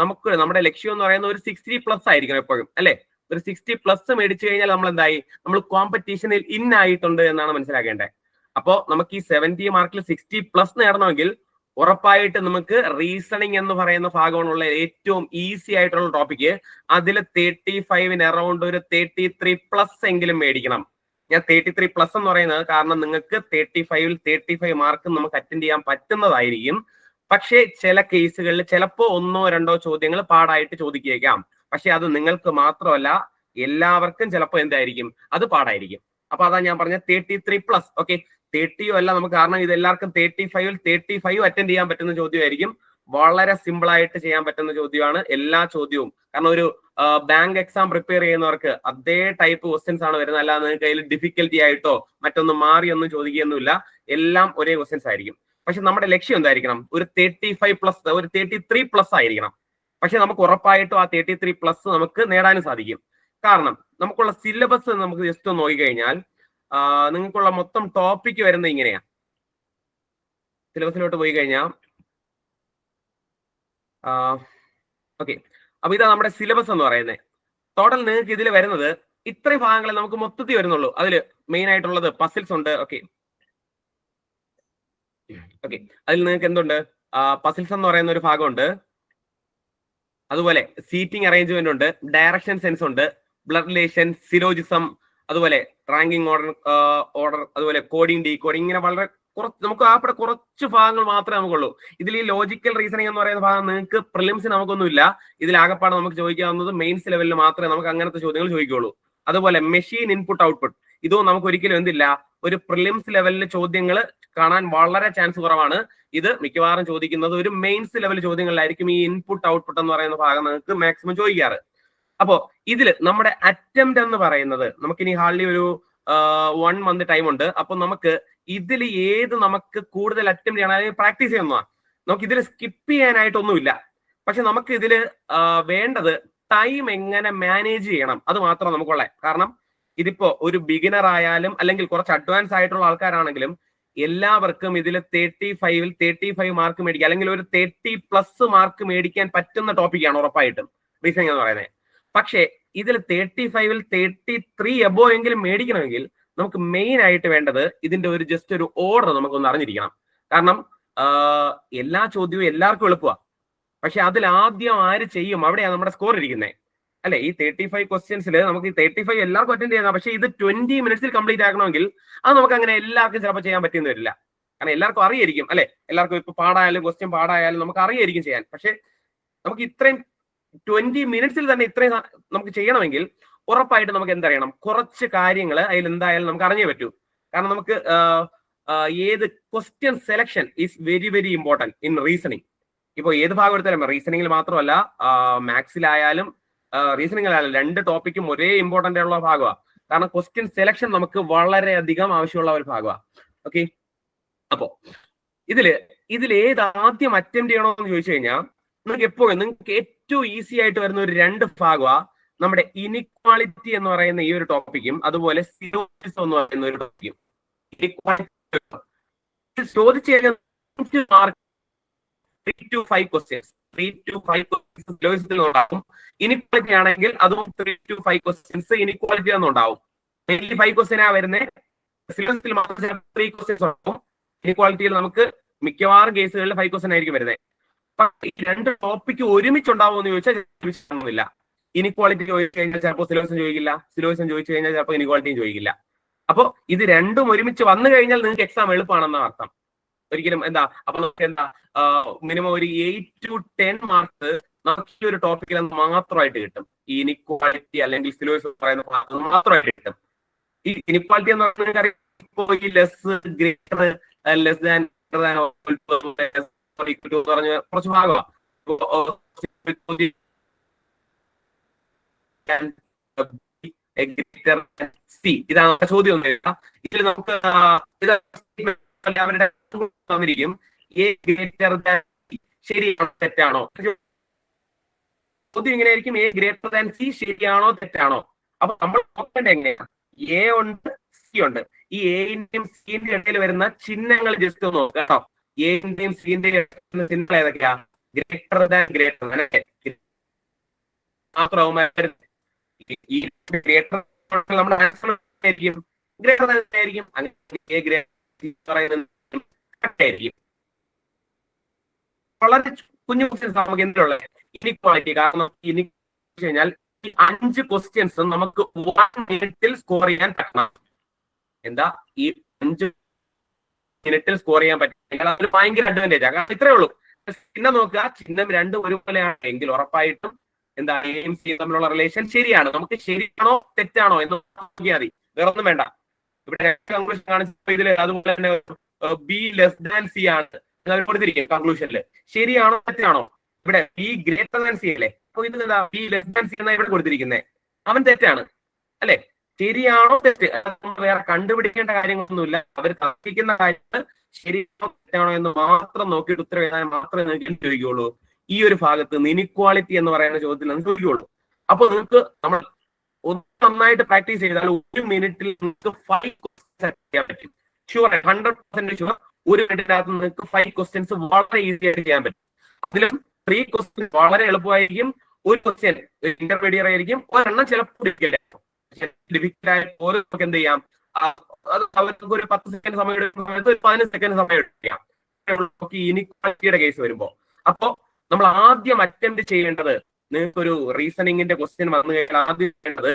നമുക്ക് നമ്മുടെ ലക്ഷ്യം എന്ന് പറയുന്നത് ഒരു 60+ ആയിരിക്കണം എപ്പോഴും അല്ലെ? ഒരു 60+ മേടിച്ചു കഴിഞ്ഞാൽ നമ്മൾ എന്തായി? നമ്മൾ കോമ്പറ്റീഷനിൽ ഇൻ ആയിട്ടുണ്ട് എന്നാണ് മനസ്സിലാക്കേണ്ടത്. അപ്പോ നമുക്ക് ഈ 70 മാർക്കിൽ 60+ നേടണമെങ്കിൽ ഉറപ്പായിട്ട് നമുക്ക് റീസണിങ് എന്ന് പറയുന്ന ഭാഗമാണുള്ള ഏറ്റവും ഈസി ആയിട്ടുള്ള ടോപ്പിക്ക്. അതിൽ 35 അറൌണ്ട് ഒരു 33+ എങ്കിലും മേടിക്കണം. ഞാൻ 33+ എന്ന് പറയുന്നത് കാരണം നിങ്ങൾക്ക് 35ൽ 35 മാർക്ക് നമുക്ക് അറ്റൻഡ് ചെയ്യാൻ പറ്റുന്നതായിരിക്കും. പക്ഷേ ചില കേസുകളിൽ ചിലപ്പോ 1-2 ചോദ്യങ്ങൾ പാടായിട്ട് ചോദിച്ചേക്കാം. പക്ഷെ അത് നിങ്ങൾക്ക് മാത്രമല്ല, എല്ലാവർക്കും ചിലപ്പോൾ എന്തായിരിക്കും? അത് പാടായിരിക്കും. അപ്പൊ അതാ ഞാൻ പറഞ്ഞ 33+. ഓക്കെ, 30 അല്ല നമുക്ക്, കാരണം ഇത് എല്ലാവർക്കും 35ൽ 35 അറ്റൻഡ് ചെയ്യാൻ പറ്റുന്ന ചോദ്യമായിരിക്കും. വളരെ സിമ്പിൾ ആയിട്ട് ചെയ്യാൻ പറ്റുന്ന ചോദ്യമാണ് എല്ലാ ചോദ്യവും. കാരണം ഒരു ബാങ്ക് എക്സാം പ്രിപ്പയർ ചെയ്യുന്നവർക്ക് അതേ ടൈപ്പ് ക്വസ്റ്റ്യൻസ് ആണ് വരുന്നത്. അല്ലാതെ നിങ്ങൾക്ക് അതിൽ ഡിഫിക്കൽറ്റി ആയിട്ടോ മറ്റൊന്നും മാറിയൊന്നും ചോദിക്കുകയൊന്നുമില്ല. എല്ലാം ഒരേ ക്വസ്റ്റ്യൻസ് ആയിരിക്കും. പക്ഷെ നമ്മുടെ ലക്ഷ്യം എന്തായിരിക്കണം? ഒരു 35+, ഒരു 33+ ആയിരിക്കണം. പക്ഷെ നമുക്ക് ഉറപ്പായിട്ടും ആ 33+ നമുക്ക് നേടാനും സാധിക്കും. കാരണം നമുക്കുള്ള സിലബസ് നമുക്ക് ജസ്റ്റ് ഒന്ന് നോക്കിക്കഴിഞ്ഞാൽ നിങ്ങൾക്കുള്ള മൊത്തം ടോപ്പിക് വരുന്നത് ഇങ്ങനെയാ. സിലബസിലോട്ട് പോയി കഴിഞ്ഞാൽ ഓക്കെ, അപ്പൊ ഇതാ നമ്മുടെ സിലബസ് എന്ന് പറയുന്നത്. ടോട്ടൽ നിങ്ങൾക്ക് ഇതിൽ വരുന്നത് ഇത്രയും ഭാഗങ്ങളെ നമുക്ക് മൊത്തത്തിൽ വരുന്നുള്ളൂ. അതിൽ മെയിൻ ആയിട്ടുള്ളത് പസിൽസ് ഉണ്ട്. ഓക്കെ, അതിൽ നിങ്ങൾക്ക് എന്തുണ്ട്? പസിൽസ് എന്ന് പറയുന്ന ഒരു ഭാഗമുണ്ട്. അതുപോലെ സീറ്റിംഗ് അറേഞ്ച്മെന്റ് ഉണ്ട്, ഡയറക്ഷൻ സെൻസ് ഉണ്ട്, ബ്ലഡ് റിലേഷൻ, സിലോജിസം, അതുപോലെ റാങ്കിങ് ഓർഡർ, അതുപോലെ കോഡിംഗ്, ഡീകോഡിംഗ്, ഇങ്ങനെ വളരെ നമുക്ക് ആപ്പിടെ കുറച്ച് ഭാഗങ്ങൾ മാത്രമേ നമുക്കുള്ളൂ. ഇതിൽ ഈ ലോജിക്കൽ റീസണിങ് എന്ന് പറയുന്ന ഭാഗം നിങ്ങൾക്ക് പ്രിലിംസിന് നമുക്കൊന്നുമില്ല. ഇതിലാകപ്പാടെ നമുക്ക് ചോദിക്കാവുന്നത് മെയിൻസ് ലെവലിൽ മാത്രമേ നമുക്ക് അങ്ങനത്തെ ചോദ്യങ്ങൾ ചോദിക്കുള്ളൂ. അതുപോലെ മെഷീൻ ഇൻപുട്ട് ഔട്ട്പുട്ട്, ഇതും നമുക്ക് ഒരിക്കലും എന്തില്ല, ഒരു പ്രിലിംസ് ലെവലിൽ ചോദ്യങ്ങൾ കാണാൻ വളരെ ചാൻസ് കുറവാണ്. ഇത് മിക്കവാറും ചോദിക്കുന്നത് ഒരു മെയിൻസ് ലെവൽ ചോദ്യങ്ങളിലായിരിക്കും ഈ ഇൻപുട്ട് ഔട്ട്പുട്ട് എന്ന് പറയുന്ന ഭാഗം നിങ്ങൾക്ക് മാക്സിമം ചോദിക്കാറ്. അപ്പോ ഇതിൽ നമ്മുടെ അറ്റംപ്റ്റ് എന്ന് പറയുന്നത് നമുക്കിനി ഹാർഡ്ലി ഒരു 1 മന്ത് ടൈം ഉണ്ട്. അപ്പൊ നമുക്ക് ഇതിൽ ഏത് നമുക്ക് കൂടുതൽ അറ്റംപ്റ്റ് ചെയ്യണം, അതായത് പ്രാക്ടീസ് ചെയ്യുന്നതാണ്. നമുക്ക് ഇതിൽ സ്കിപ്പ് ചെയ്യാനായിട്ടൊന്നുമില്ല. പക്ഷെ നമുക്ക് ഇതിൽ വേണ്ടത് ടൈം എങ്ങനെ മാനേജ് ചെയ്യണം, അത് മാത്രം നമുക്കുള്ള. കാരണം ഇതിപ്പോ ഒരു ബിഗിനർ ആയാലും അല്ലെങ്കിൽ കുറച്ച് അഡ്വാൻസ് ആയിട്ടുള്ള ആൾക്കാരാണെങ്കിലും എല്ലാവർക്കും ഇതിൽ 35 മാർക്ക് മേടിക്കുക, അല്ലെങ്കിൽ ഒരു 30+ മാർക്ക് മേടിക്കാൻ പറ്റുന്ന ടോപ്പിക്കാണ് ഉറപ്പായിട്ടും റീസണിങ് എന്ന് പറയുന്നത്. പക്ഷേ ഇതിൽ 35 33 എബോ എങ്കിലും മേടിക്കണമെങ്കിൽ നമുക്ക് മെയിൻ ആയിട്ട് വേണ്ടത് ഇതിന്റെ ഒരു ജസ്റ്റ് ഒരു ഓർഡർ നമുക്കൊന്ന് അറിഞ്ഞിരിക്കണം. കാരണം എല്ലാ ചോദ്യവും എല്ലാവർക്കും എളുപ്പമാണ്. പക്ഷെ അതിൽ ആദ്യം ആര് ചെയ്യും, അവിടെയാണ് നമ്മുടെ സ്കോർ ഇരിക്കുന്നത്, അല്ലെ? ഈ 35 ക്വസ്റ്റ്യൻസിൽ നമുക്ക് ഈ 35 എല്ലാവർക്കും അറ്റൻഡ് ചെയ്യാം. പക്ഷെ ഇത് 20 മിനിറ്റ്സിൽ കംപ്ലീറ്റ് ആക്കണമെങ്കിൽ അത് നമുക്ക് അങ്ങനെ എല്ലാവർക്കും ചിലപ്പോൾ ചെയ്യാൻ പറ്റിയെന്ന് വരില്ല. കാരണം എല്ലാവർക്കും അറിയായിരിക്കും, അല്ലെ? എല്ലാവർക്കും ഇപ്പൊ പാടായാലും ക്വസ്റ്റ്യൻ പാടായാലും നമുക്ക് അറിയായിരിക്കും ചെയ്യാൻ. പക്ഷെ നമുക്ക് ഇത്രയും 20 മിനിറ്റ്സിൽ തന്നെ ഇത്രയും നമുക്ക് ചെയ്യണമെങ്കിൽ ഉറപ്പായിട്ട് നമുക്ക് എന്തറിയണം, കുറച്ച് കാര്യങ്ങൾ അതിൽ എന്തായാലും നമുക്ക് അറിഞ്ഞേ പറ്റൂ. കാരണം നമുക്ക് ഏത് question selection is very very important in reasoning. ഇപ്പൊ ഏത് ഭാഗം എടുത്താലും റീസണിങ്ങിൽ മാത്രമല്ല, മാത്സിലായാലും റീസണിങ്ങിലായാലും 2 ടോപ്പിക്കും ഒരേ ഇമ്പോർട്ടന്റ് ഉള്ള ഭാഗമാണ്. കാരണം ക്വസ്റ്റ്യൻ സെലക്ഷൻ നമുക്ക് വളരെയധികം ആവശ്യമുള്ള ഒരു ഭാഗമാണ്. ഓക്കെ, അപ്പോ ഇതിൽ ഏത് ആദ്യം അറ്റംപ്റ്റ് ചെയ്യണമെന്ന് ചോദിച്ചു കഴിഞ്ഞാൽ നിങ്ങൾക്ക് എപ്പോഴും നിങ്ങൾക്ക് ഏറ്റവും ഈസി ആയിട്ട് വരുന്ന ഒരു 2 ഭാഗമാണ് നമ്മുടെ ഇനിക്വാളിറ്റി എന്ന് പറയുന്ന ഈ ഒരു ടോപ്പിക്കും അതുപോലെ സിലോജിസം എന്ന് പറയുന്ന ഒരു ടോപ്പിക്കും. ഇനിക്വാളിറ്റി ചോദിച്ചു കഴിഞ്ഞാൽ 3 to 5 ക്വസ്റ്റ്യൻസ് സിലോജിസത്തിൽ ഉണ്ടാവും. ഇനിക്വാളിറ്റി ആണെങ്കിൽ അതും 3 to 5 ക്വസ്റ്റ്യൻസ് ഇനിക്വാളിറ്റി എന്നുണ്ടാവും. മെയിൻലി 5 ക്വസ്റ്റ്യനാ വരുന്നത്. സിലോജിസത്തിൽ മാത്രം 3 ക്വസ്റ്റ്യൻസ് ഉണ്ടാവും. ഇനിക്വാളിറ്റിയിൽ നമുക്ക് മിക്കവാറും കേസുകളിൽ 5 ക്വസ്റ്റ്യൻ ആയിരിക്കും വരുന്നത്. ഈ 2 ടോപ്പിക്ക് ഒരുമിച്ചുണ്ടാവും എന്ന് ചോദിച്ചാൽ ഇനിക്വാളിറ്റി ചോദിച്ചു കഴിഞ്ഞാൽ ചിലപ്പോൾ സിലോജിസം ചോദിക്കില്ല, സിലോജിസം ചോദിച്ചു കഴിഞ്ഞാൽ ചിലപ്പോൾ ഇനിക്വാളിറ്റിയും ചോദിക്കില്ല. അപ്പോൾ ഇത് രണ്ടും ഒരുമിച്ച് വന്നു കഴിഞ്ഞാൽ നിങ്ങൾക്ക് എക്സാം എളുപ്പമാണെന്നാണ് അർത്ഥം. ഒരിക്കലും എന്താ, അപ്പൊ നമുക്ക് എന്താ മിനിമം ഒരു 8 to 10 മാർക്ക് നമുക്ക് ഈ ഒരു ടോപ്പിക്കിൽ മാത്രമായിട്ട് കിട്ടും. ഈ ഇനിക്വാളിറ്റി അല്ലെങ്കിൽ സിലോജിസം പറയുന്ന മാത്രമായിട്ട് കിട്ടും. ഈ ഇനിക്വാളിറ്റി എന്ന് പറഞ്ഞാൽ ലെസ് ഗ്രേറ്റർ ലെസ് ദാൻ പറഞ്ഞ കുറച്ച് ഭാഗമാണ്. ഇതാണ് ചോദ്യം. ഇതിൽ നമുക്ക് അവരുടെ തന്നിരിക്കും എ ഗ്രേറ്റർ ദാൻ സി ശരിയാണോ തെറ്റാണോ. ചോദ്യം ഇങ്ങനെ ആയിരിക്കും, എ ഗ്രേറ്റർ ദാൻ സി ശരിയാണോ തെറ്റാണോ. അപ്പൊ നമ്മൾ നോക്കേണ്ട എങ്ങനെയാണ്, എ ഉണ്ട് സി ഉണ്ട്. ഈ എന്റെയും സിന്റെയും ഇടയിൽ വരുന്ന ചിഹ്നങ്ങൾ ജസ്റ്റ് ഒന്ന് നോക്കാം കേട്ടോ. എന്റെയും സിന്റെയും ചിഹ്നങ്ങൾ ഏതൊക്കെയാ? ഗ്രേറ്റർ ദാൻ മാത്രമാവും. ഈ ഗ്രേറ്റർ നമ്മുടെ ആൻസർ ആയിരിക്കും ഗ്രേറ്റർ ദാൻ ആയിരിക്കും. അങ്ങനെ വളരെ കുഞ്ഞു ക്വസ്റ്റ്യൻസ് നമുക്ക് എന്തിനുള്ളത് ഇനിക്വാളിറ്റി. കാരണം ഇനിക്വാളിറ്റി കഴിഞ്ഞാൽ ഈ 5 ക്വസ്റ്റ്യൻസ് നമുക്ക് 1 മിനിറ്റിൽ സ്കോർ ചെയ്യാൻ പറ്റണം. എന്താ ഈ 5 മിനിറ്റിൽ സ്കോർ ചെയ്യാൻ പറ്റും, അത് ഭയങ്കര അഡ്വാൻറ്റേജ് ആണ്. കാരണം ഇത്രയേ ഉള്ളൂ. ചിഹ്നം നോക്കുക, ചിഹ്നം രണ്ടും ഒരുപോലെയാണെങ്കിൽ ഉറപ്പായിട്ടും എന്താ എയും സിയും തമ്മിലുള്ള റിലേഷൻ ശരിയാണ്. നമുക്ക് ശരിയാണോ തെറ്റാണോ എന്ന് നോക്കിയാൽ മതി, വേറെ ഒന്നും വേണ്ട. ഇവിടെ കൺക്ലൂഷൻ കാണിച്ചപ്പോൾ ഇതിൽ അതുപോലെ തന്നെ ബി ലെസ് ദാൻ സി ആണ്. കൊടുത്തിരിക്കും കൺക്ലൂഷനിൽ. ശരിയാണോ തെറ്റാണോ? ഇവിടെ ബി ഗ്രേറ്റർ ദാൻ സി അല്ലേ? അപ്പൊ ഇത് എന്താ ബി ലെസ് ദാൻ സി എന്നാ ഇവിടെ കൊടുത്തിരിക്കുന്നത്. അവൻ തെറ്റാണ് അല്ലെ? ശരിയാണോ തെറ്റ് വേറെ കണ്ടുപിടിക്കേണ്ട കാര്യങ്ങളൊന്നുമില്ല. അവർ തർക്കിക്കുന്ന കാര്യങ്ങൾ ശരിയാണോ തെറ്റാണോ എന്ന് മാത്രം നോക്കിയിട്ട് ഉത്തരം എഴുതാൻ മാത്രമേ നിങ്ങൾക്ക് ചോദിക്കുകയുള്ളൂ. ഈ ഒരു ഭാഗത്ത് ഇനിക്വാളിറ്റി എന്ന് പറയുന്ന ചോദ്യത്തിൽ നിങ്ങൾക്ക് ചോദിക്കുകയുള്ളൂ. അപ്പൊ നിങ്ങൾക്ക് നമ്മൾ നന്നായിട്ട് പ്രാക്ടീസ് ചെയ്താൽ 1 മിനിറ്റിൽ നിങ്ങൾക്ക് 5 ക്വസ്റ്റ്യൻസ് ചെയ്യാൻ പറ്റും. ഷുവർ 100% ഷുവർ 1 മിനിറ്റിനകത്ത് നിങ്ങൾക്ക് 5 ക്വസ്റ്റ്യൻസ് വളരെ ഈസി ആയിട്ട് ചെയ്യാൻ പറ്റും. അതിലും 3 ക്വസ്റ്റ്യൻ വളരെ എളുപ്പമായിരിക്കും, 1 ക്വസ്റ്റ്യൻ ഇന്റർമീഡിയറ്റ് ആയിരിക്കും, ഒരെണ്ണം ചിലപ്പോൾ ഡിഫിക്കൽട്ട് ആയ ഓരോ നമുക്ക് എന്ത് ചെയ്യാം, അത് അവർക്ക് ഒരു 10 സെക്കൻഡ് സമയം എടുക്കുന്ന സമയത്ത് ഒരു 15 സെക്കൻഡ് സമയം എടുക്കാം ഇനിക്വാളിറ്റിയുടെ കേസ് വരുമ്പോ. അപ്പോ നമ്മൾ ആദ്യം അറ്റംപ്റ്റ് ചെയ്യേണ്ടത്, നിങ്ങൾക്കൊരു റീസണിങ്ങിന്റെ ക്വസ്റ്റ്യൻ വന്നു കഴിഞ്ഞാൽ ആദ്യം ചെയ്യേണ്ടത്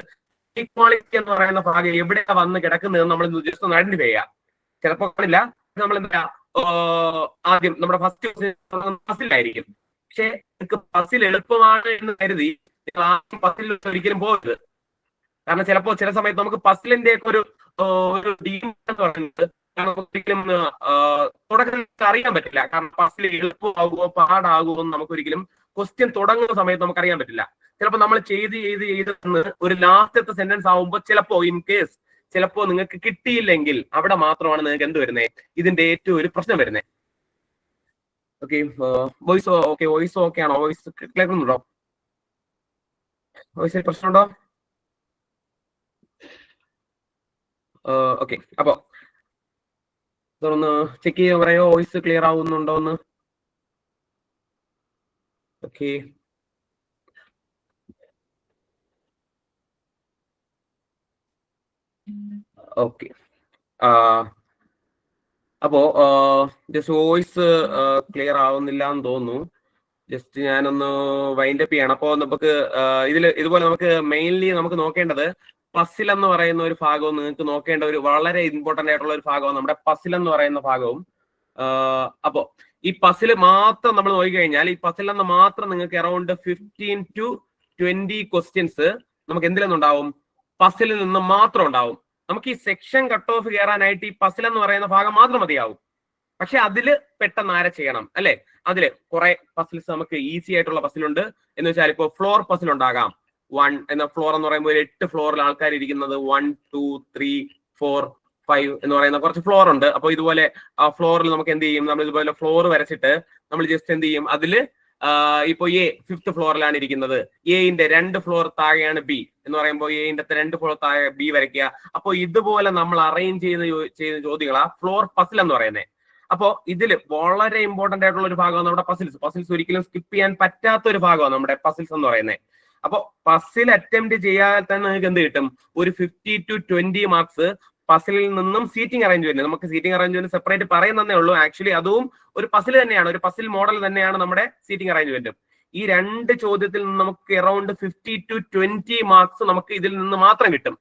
ഇക്വാളിറ്റി എന്ന് പറയുന്ന ഭാഗം എവിടെയാ വന്ന് കിടക്കുന്നതെന്ന് നമ്മൾ ജസ്റ്റ് ഒന്ന് ഐഡന്റിഫൈ ചെയ്യാം. ചിലപ്പോൾ കാണില്ല, നമ്മൾ എന്താ ആദ്യം നമ്മുടെ ഫസ്റ്റിലായിരിക്കും. പക്ഷെ നിങ്ങൾക്ക് പസിൽ എളുപ്പമാണ് എന്ന് കരുതി നിങ്ങൾ ആദ്യം പസിൽ ഒരിക്കലും പോകരുത്. കാരണം ചിലപ്പോ ചില സമയത്ത് നമുക്ക് പസിലിന്റെ ഒക്കെ ഒരു ഡീം എന്ന് പറയുന്നത് ഒരിക്കലും തുടക്കത്തിൽ അറിയാൻ പറ്റില്ല. കാരണം പസിൽ എളുപ്പമാകുമോ പാടാകുമോ എന്ന് നമുക്കൊരിക്കലും ക്വസ്റ്റ്യൻ തുടങ്ങുന്ന സമയത്ത് നമുക്ക് അറിയാൻ പറ്റില്ല. ചിലപ്പോൾ നമ്മൾ ചെയ്ത് ഒരു ലാസ്റ്റത്തെ സെന്റൻസ് ആവുമ്പോൾ ചിലപ്പോ ഇൻ കേസ് ചിലപ്പോ നിങ്ങൾക്ക് കിട്ടിയില്ലെങ്കിൽ അവിടെ മാത്രമാണ് നിങ്ങൾക്ക് എന്ത് വരുന്നത്, ഇതിന്റെ ഏറ്റവും ഒരു പ്രശ്നം വരുന്നത്. Okay, voice okay, voice okay ആണോ? വോയിസ് കേൾക്കുന്നുണ്ടോ? വോയിസ് പ്രശ്നമുണ്ടോ? ഓക്കെ, അപ്പൊ ഒന്ന് ചെക്ക് ചെയ്യാൻ പറയോ, വോയിസ് ക്ലിയർ ആവുന്നുണ്ടോ എന്ന്. Okay, okay. അപ്പോ ജസ്റ്റ് വോയിസ് ക്ലിയർ ആവുന്നില്ല എന്ന് തോന്നുന്നു. ജസ്റ്റ് ഞാനൊന്ന് വൈൻഡ് അപ്പ് ചെയ്യണം. അപ്പോൾ നമുക്ക് ഇതുപോലെ നമുക്ക് മെയിൻലി നമുക്ക് നോക്കേണ്ടത് പസിൽ എന്ന് പറയുന്ന ഒരു ഭാഗവും നിങ്ങൾക്ക് നോക്കേണ്ട ഒരു വളരെ ഇമ്പോർട്ടന്റ് ആയിട്ടുള്ള ഒരു ഭാഗവും നമ്മുടെ പസിൽ എന്ന് പറയുന്ന ഭാഗവും. അപ്പോ ഈ പസിൽ മാത്രം നമ്മൾ നോക്കിക്കഴിഞ്ഞാൽ ഈ പസിൽ എന്ന് മാത്രം നിങ്ങൾക്ക് അറൌണ്ട് 15 to 20 ക്വസ്റ്റ്യൻസ് നമുക്ക് എന്തിലൊന്നുണ്ടാവും, പസിലിൽ നിന്ന് മാത്രം ഉണ്ടാവും. നമുക്ക് ഈ സെക്ഷൻ കട്ട് ഓഫ് കയറാനായിട്ട് ഈ പസിൽ എന്ന് പറയുന്ന ഭാഗം മാത്രം മതിയാവും. പക്ഷെ അതില് പെട്ടെന്ന് ആരെ ചെയ്യണം അല്ലെ? അതില് കുറെ പസിൽസ് നമുക്ക് ഈസി ആയിട്ടുള്ള പസിലുണ്ട്. എന്ന് വെച്ചാൽ ഇപ്പോൾ ഫ്ലോർ പസിൽ ഉണ്ടാകാം. 1 എന്ന ഫ്ലോർ എന്ന് പറയുമ്പോൾ ഒരു 8 ഫ്ലോറിൽ ആൾക്കാർ ഇരിക്കുന്നത് 1 2 3 4 5 എന്ന് പറയുന്ന കുറച്ച് ഫ്ലോർ ഉണ്ട്. അപ്പൊ ഇതുപോലെ ആ ഫ്ലോറിൽ നമുക്ക് എന്ത് ചെയ്യും, നമ്മൾ ഇതുപോലെ ഫ്ലോർ വരച്ചിട്ട് നമ്മൾ ജസ്റ്റ് എന്ത് ചെയ്യും, അതില് ഇപ്പൊ എ 5th ഫ്ലോറിലാണ് ഇരിക്കുന്നത്, എന്റെ 2 ഫ്ലോർ താഴെയാണ് ബി എന്ന് പറയുമ്പോൾ എന്റെ 2 ഫ്ലോർ താഴെ ബി വരയ്ക്കുക. അപ്പൊ ഇതുപോലെ നമ്മൾ അറേഞ്ച് ചെയ്യുന്ന ചോദ്യങ്ങളാ ഫ്ലോർ പസിൽ എന്ന് പറയുന്നത്. അപ്പോ ഇതിൽ വളരെ ഇമ്പോർട്ടന്റ് ആയിട്ടുള്ള ഒരു ഭാഗമാണ് നമ്മുടെ പസിൽസ് ഒരിക്കലും സ്കിപ്പ് ചെയ്യാൻ പറ്റാത്ത ഒരു ഭാഗമാണ് നമ്മുടെ പസിൽസ് എന്ന് പറയുന്നത്. അപ്പൊ പസിൽ അറ്റംപ്റ്റ് ചെയ്യാൻ തന്നെ നിങ്ങൾക്ക് എന്ത് കിട്ടും, ഒരു 50 to 20 മാർക്സ് പസിലിൽ നിന്നും സീറ്റിംഗ് അറേഞ്ച്മെന്റ്. നമുക്ക് സീറ്റിംഗ് അറേഞ്ച്മെന്റ് സെപ്പറേറ്റ് പറയുന്നതേ ഉള്ളൂ. ആക്ച്വലി അതും ഒരു പസിൽ തന്നെയാണ്, ഒരു പസിൽ മോഡൽ തന്നെയാണ് നമ്മുടെ സീറ്റിംഗ് അറേഞ്ച്മെന്റും. ഈ 2 ചോദ്യത്തിൽ നിന്ന് നമുക്ക് അറൌണ്ട് 50 to 20 മാർക്സ് നമുക്ക് ഇതിൽ നിന്ന് മാത്രം കിട്ടും.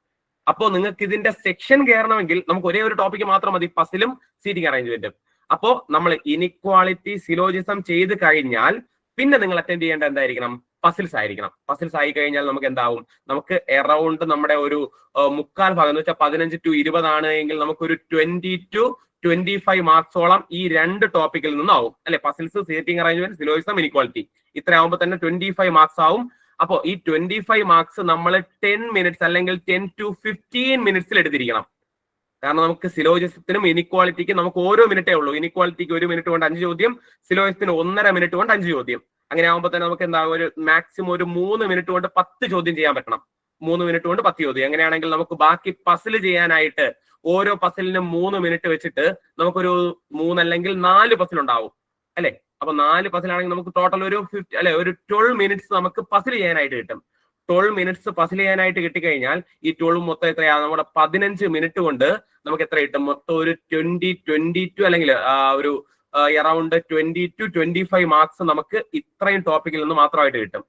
അപ്പോൾ നിങ്ങൾക്ക് ഇതിന്റെ സെക്ഷൻ കയറണമെങ്കിൽ നമുക്ക് ഒരേ ഒരു ടോപ്പിക്ക് മാത്രം മതി, പസിലും സീറ്റിംഗ് അറേഞ്ച്മെന്റും. അപ്പോ നമ്മൾ ഇനിക്വാളിറ്റി സിലോജിസം ചെയ്ത് കഴിഞ്ഞാൽ പിന്നെ നിങ്ങൾ അറ്റൻഡ് ചെയ്യേണ്ട എന്തായിരിക്കണം, പസിൽസ് ആയിരിക്കണം. പസിൽസ് ആയി കഴിഞ്ഞാൽ നമുക്ക് എന്താവും, നമുക്ക് അറൌണ്ട് നമ്മുടെ ഒരു 3/4 ഭാഗം എന്ന് വെച്ചാൽ 15 to 20 ആണ് എങ്കിൽ നമുക്കൊരു 20 to 25 മാർക്സോളം ഈ 2 ടോപ്പിക്കിൽ നിന്നാവും അല്ലെ? Puzzles, seating arrangement, syllogism, inequality ഇത്ര ആവുമ്പോൾ തന്നെ 25 മാർക്സ് ആവും. അപ്പോ ഈ 25 മാർക്സ് നമ്മൾ 10 മിനിറ്റ്സ് അല്ലെങ്കിൽ 10 to 15 മിനിറ്റ്സിൽ എടുത്തിരിക്കണം. കാരണം നമുക്ക് സിലോജിസത്തിനും ഇനിക്വാളിറ്റിക്കും നമുക്ക് ഓരോ മിനിറ്റേ ഉള്ളൂ. ഇനിക്വാളിറ്റിക്ക് 1 മിനിറ്റ് കൊണ്ട് 5 ചോദ്യം, സിലോജിസത്തിന് 1.5 മിനിറ്റ് കൊണ്ട് 5 ചോദ്യം. അങ്ങനെ ആകുമ്പോൾ തന്നെ നമുക്ക് എന്താ ഒരു മാക്സിമം ഒരു 3 മിനിറ്റ് കൊണ്ട് 10 ചോദ്യം ചെയ്യാൻ പറ്റണം. 3 മിനിറ്റ് കൊണ്ട് 10 ചോദ്യം. അങ്ങനെയാണെങ്കിൽ നമുക്ക് ബാക്കി പസിൽ ചെയ്യാനായിട്ട് ഓരോ പസിലിനും 3 മിനിറ്റ് വെച്ചിട്ട് നമുക്കൊരു 3 അല്ലെങ്കിൽ 4 പസിൽ ഉണ്ടാവും അല്ലെ? അപ്പൊ 4 പസിലാണെങ്കിൽ നമുക്ക് ടോട്ടൽ ഒരു 12 മിനിറ്റ്സ് നമുക്ക് പസിൽ ചെയ്യാനായിട്ട് കിട്ടും. 12 മിനിറ്റ്സ് പസിൽ ചെയ്യാനായിട്ട് കിട്ടിക്കഴിഞ്ഞാൽ ഈ 12 മൊത്തം എത്രയാണ്, നമ്മുടെ 15 മിനിറ്റ് കൊണ്ട് നമുക്ക് എത്ര കിട്ടും, മൊത്തം ഒരു 22 അല്ലെങ്കിൽ ഒരു അറൌണ്ട് 20 to 25 മാർക്സ് നമുക്ക് ഇത്രയും ടോപ്പിക്കിൽ നിന്ന് മാത്രമായിട്ട് കിട്ടും.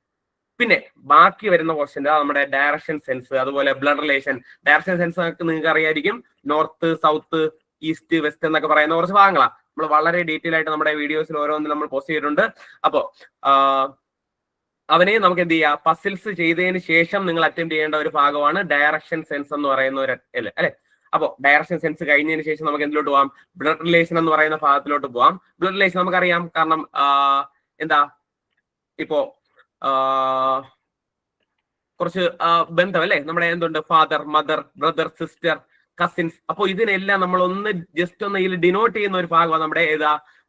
പിന്നെ ബാക്കി വരുന്ന ക്വസ്റ്റ്യൻ നമ്മുടെ ഡയറക്ഷൻ സെൻസ്, അതുപോലെ ബ്ലഡ് റിലേഷൻ. ഡയറക്ഷൻ സെൻസ് നിങ്ങൾക്ക് അറിയായിരിക്കും, നോർത്ത്, സൗത്ത്, ഈസ്റ്റ്, വെസ്റ്റ് എന്നൊക്കെ പറയുന്ന കുറച്ച് ഭാഗങ്ങളാണ്. നമ്മൾ വളരെ ഡീറ്റെയിൽ ആയിട്ട് നമ്മുടെ വീഡിയോസിൽ ഓരോന്നും നമ്മൾ പോസ്റ്റ് ചെയ്തിട്ടുണ്ട്. അപ്പോ അവനെ നമുക്ക് എന്ത് ചെയ്യാം, പസിൽസ് ചെയ്തതിന് ശേഷം നിങ്ങൾ അറ്റൻഡ് ചെയ്യേണ്ട ഒരു ഭാഗമാണ് ഡയറക്ഷൻ സെൻസ് എന്ന് പറയുന്ന ഒരു അല്ലെ? അപ്പോ ഡയറക്ഷൻ സെൻസ് കഴിഞ്ഞതിന് ശേഷം നമുക്ക് എന്തിലോട്ട് പോവാം? ബ്ലഡ് റിലേഷൻ എന്ന് പറയുന്ന ഭാഗത്തിലോട്ട് പോവാം. ബ്ലഡ് റിലേഷൻ നമുക്കറിയാം, കാരണം എന്താ ഇപ്പോ കുറച്ച് ബന്ധം അല്ലെ, നമ്മുടെ എന്തുണ്ട്, father, mother, brother, sister, cousins. അപ്പൊ ഇതിനെല്ലാം നമ്മൾ ഒന്ന് ജസ്റ്റ് ഒന്ന് ഇതിൽ ഡിനോട്ട് ചെയ്യുന്ന ഒരു ഭാഗമാണ് നമ്മുടെ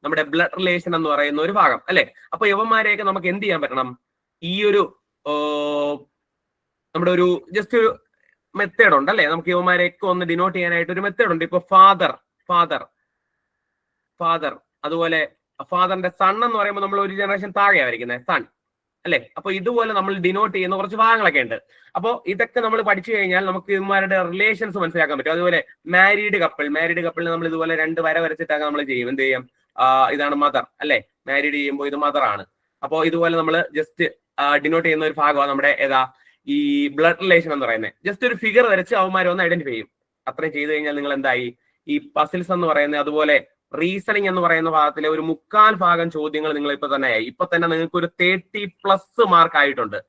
നമ്മുടെ ബ്ലഡ് റിലേഷൻ എന്ന് പറയുന്ന ഒരു ഭാഗം അല്ലെ. അപ്പൊ യവന്മാരെയൊക്കെ നമുക്ക് എന്ത് ചെയ്യാൻ പറ്റണം? ഈ ഒരു നമ്മുടെ ഒരു ജസ്റ്റ് ഒരു മെത്തേഡ് ഉണ്ട് അല്ലെ, നമുക്ക് യവന്മാരെയൊക്കെ ഒന്ന് ഡിനോട്ട് ചെയ്യാനായിട്ട് ഒരു മെത്തേഡ് ഉണ്ട്. ഇപ്പൊ ഫാദർ, അതുപോലെ ഫാദറിന്റെ സൺ എന്ന് പറയുമ്പോൾ നമ്മൾ ഒരു ജനറേഷൻ താഴെയാണ് വരയ്ക്കുന്നത്, സൺ അല്ലെ. അപ്പൊ ഇതുപോലെ നമ്മൾ ഡിനോട്ട് ചെയ്യുന്ന കുറച്ച് ഭാഗങ്ങളൊക്കെ ഉണ്ട്. അപ്പോൾ ഇതൊക്കെ നമ്മൾ പഠിച്ചു കഴിഞ്ഞാൽ നമുക്ക് ഇവന്മാരുടെ റിലേഷൻസ് മനസ്സിലാക്കാൻ പറ്റും. അതുപോലെ മാരീഡ് കപ്പിളിന് നമ്മൾ ഇതുപോലെ 2 വര വരച്ചിട്ടൊക്കെ നമ്മൾ ചെയ്യും. എന്ത് ചെയ്യും? ഇതാണ് മദർ അല്ലെ, മാരീഡ് ചെയ്യുമ്പോൾ ഇത് മദർ ആണ്. അപ്പോൾ ഇതുപോലെ നമ്മൾ ജസ്റ്റ് ഡിനോട്ട് ചെയ്യുന്ന ഒരു ഭാഗമാണ് നമ്മുടെ ഈ ബ്ലഡ് റിലേഷൻ എന്ന് പറയുന്നത്. ജസ്റ്റ് ഒരു ഫിഗർ വരച്ച് അവന്മാരെ ഒന്ന് ഐഡന്റിഫൈ ചെയ്യും. അത്രയും ചെയ്ത് കഴിഞ്ഞാൽ നിങ്ങൾ എന്തായി? ഈ പസിൽസ് എന്ന് പറയുന്നത്, അതുപോലെ റീസണിങ് എന്ന് പറയുന്ന ഭാഗത്തിലെ ഒരു 3/4 ഭാഗം ചോദ്യങ്ങൾ നിങ്ങൾ ഇപ്പൊ തന്നെ നിങ്ങൾക്ക് ഒരു 30+ മാർക്ക് ആയിട്ടുണ്ട്.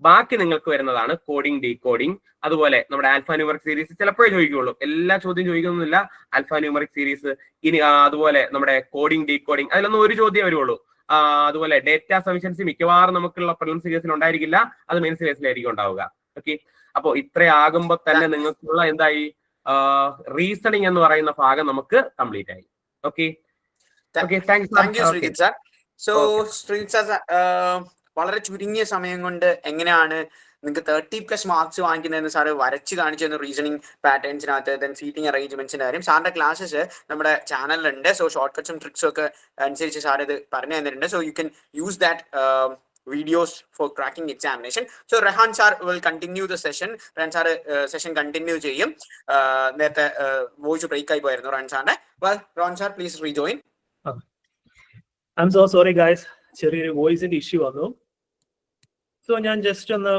ബാക്കി നിങ്ങൾക്ക് വരുന്നതാണ് കോഡിംഗ്, ഡീകോഡിംഗ്, അതുപോലെ നമ്മുടെ ആൽഫ ന്യൂമറിക് സീരീസ് ചിലപ്പോഴേ ചോദിക്കുകയുള്ളൂ, എല്ലാ ചോദ്യം ചോദിക്കുന്നില്ല. ആൽഫ ന്യൂമറിക് സീരീസ്, ഇനി അതുപോലെ നമ്മുടെ കോഡിംഗ്, ഡീകോഡിംഗ്, അതിലൊന്നും ഒരു ചോദ്യം വരുള്ളൂ. അതുപോലെ ഡേറ്റ സഫിഷ്യൻസി മിക്കവാറും നമുക്കുള്ള പ്രിലിംസ് സീരീസിൽ ഉണ്ടായിരിക്കില്ല, അത് മെയിൻ സീരീസിലായിരിക്കും ഉണ്ടാവുക. ഓക്കെ, അപ്പോ ഇത്രയാകുമ്പോൾ തന്നെ നിങ്ങൾക്കുള്ള എന്തായി? റീസണിങ് എന്ന് പറയുന്ന ഭാഗം നമുക്ക് കംപ്ലീറ്റ് ആയി. Okay. Thank you, Srijit sir. So, Srijit sir, വളരെ ചുരുങ്ങിയ സമയം കൊണ്ട് എങ്ങനെയാണ് നിങ്ങൾക്ക് 30+ മാർക്സ് വാങ്ങിക്കുന്നതെന്ന് സാറ് വരച്ച് കാണിച്ചു തന്നു. റീസണിങ് പാറ്റേൺസിനകത്ത്, ദെൻ സീറ്റിംഗ് അറേഞ്ച്മെന്റ്സിന്റെ കാര്യം. സാറിന്റെ ക്ലാസ്സസ് നമ്മുടെ ചാനലിലുണ്ട്. സോ ഷോർട്ട് കട്ട്സും ട്രിക്സും ഒക്കെ അനുസരിച്ച് സാർ ഇത് പറഞ്ഞു തന്നിട്ടുണ്ട്. So you can use that videos for cracking examination. So Rehan sir will continue the session. Rehan sir session continue ചെയ്യും. നേരത്തെ വോയിസ് ബ്രേക്ക് ആയി പോയിരുന്നു Rehan sir. Well, Rehan sir, please rejoin. I'm so sorry guys, ചെറിയൊരു വോയിസിന്റെ ഇഷ്യൂ വന്നു. സോ ഞാൻ ജസ്റ്റ് ഒന്ന്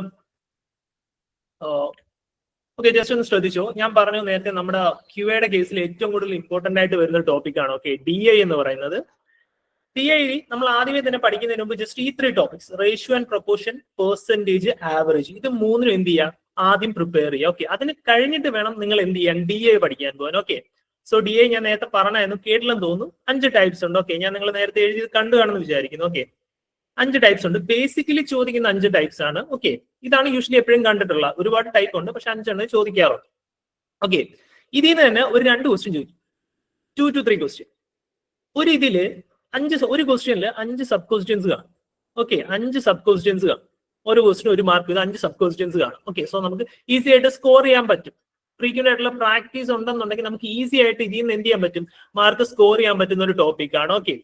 ജസ്റ്റ് ഒന്ന് ശ്രദ്ധിച്ചോ. ഞാൻ പറഞ്ഞു നേരത്തെ നമ്മുടെ ക്യൂയുടെ കേസിൽ ഏറ്റവും കൂടുതൽ ഇമ്പോർട്ടന്റ് ആയിട്ട് വരുന്ന ടോപ്പിക്കാണ് DI എന്ന് പറയുന്നത്. DI നമ്മൾ ആദ്യമേ തന്നെ പഠിക്കുന്നതിന് മുമ്പ് ജസ്റ്റ് ഈ 3 topics, ratio and proportion, percentage, average, ഇത് 3 എന്ത് ചെയ്യാം? ആദ്യം പ്രിപ്പയർ ചെയ്യാം. ഓക്കെ, അതിന് കഴിഞ്ഞിട്ട് വേണം നിങ്ങൾ എന്ത് ചെയ്യാൻ? DI പഠിക്കാൻ പോകാൻ. ഓക്കെ, സോ DI ഞാൻ നേരത്തെ പറഞ്ഞായിരുന്നു, കേട്ടില്ലെന്ന് തോന്നുന്നു. 5 ടൈപ്സ് ഉണ്ട്. ഓക്കെ, ഞാൻ നിങ്ങൾ നേരത്തെ എഴുതി കണ്ടു കാണുമെന്ന് വിചാരിക്കുന്നു. ഓക്കെ, 5 ടൈപ്സ് ഉണ്ട്. ബേസിക്കലി ചോദിക്കുന്ന 5 ടൈപ്സ് ആണ്. ഓക്കെ, ഇതാണ് യൂഷ്വലി എപ്പോഴും കണ്ടിട്ടുള്ള. ഒരുപാട് ടൈപ്പ് ഉണ്ട്, പക്ഷെ 5 ചോദിക്കാറുണ്ട്. ഓക്കെ, ഇതിൽ നിന്ന് തന്നെ ഒരു 2 ക്വസ്റ്റ്യൻ ചോദിക്കും, 2 to 3 ക്വസ്റ്റ്യൻ. ഒരു ക്വസ്റ്റ്യനിൽ 5 സബ് ക്വസ്റ്റ്യൻസ് കാണും. ഓക്കെ, 5 സബ് ക്വസ്റ്റ്യൻസ് കാണും. ഒരു ക്വസ്റ്റ്യൻ 1 മാർക്ക് ചെയ്ത് 5 സബ് ക്വസ്റ്റ്യൻസ് കാണും. ഓക്കെ, സോ നമുക്ക് ഈസി ആയിട്ട് സ്കോർ ചെയ്യാൻ പറ്റും. ഫ്രീക്വന്റ് ആയിട്ടുള്ള പ്രാക്ടീസ് ഉണ്ടെന്നുണ്ടെങ്കിൽ നമുക്ക് ഈസി ആയിട്ട് ഇതിൽ നിന്ന് എന്ത് ചെയ്യാൻ പറ്റും? മാർക്ക് സ്കോർ ചെയ്യാൻ പറ്റുന്ന ഒരു ടോപ്പിക്കാണ്. ഓക്കെ,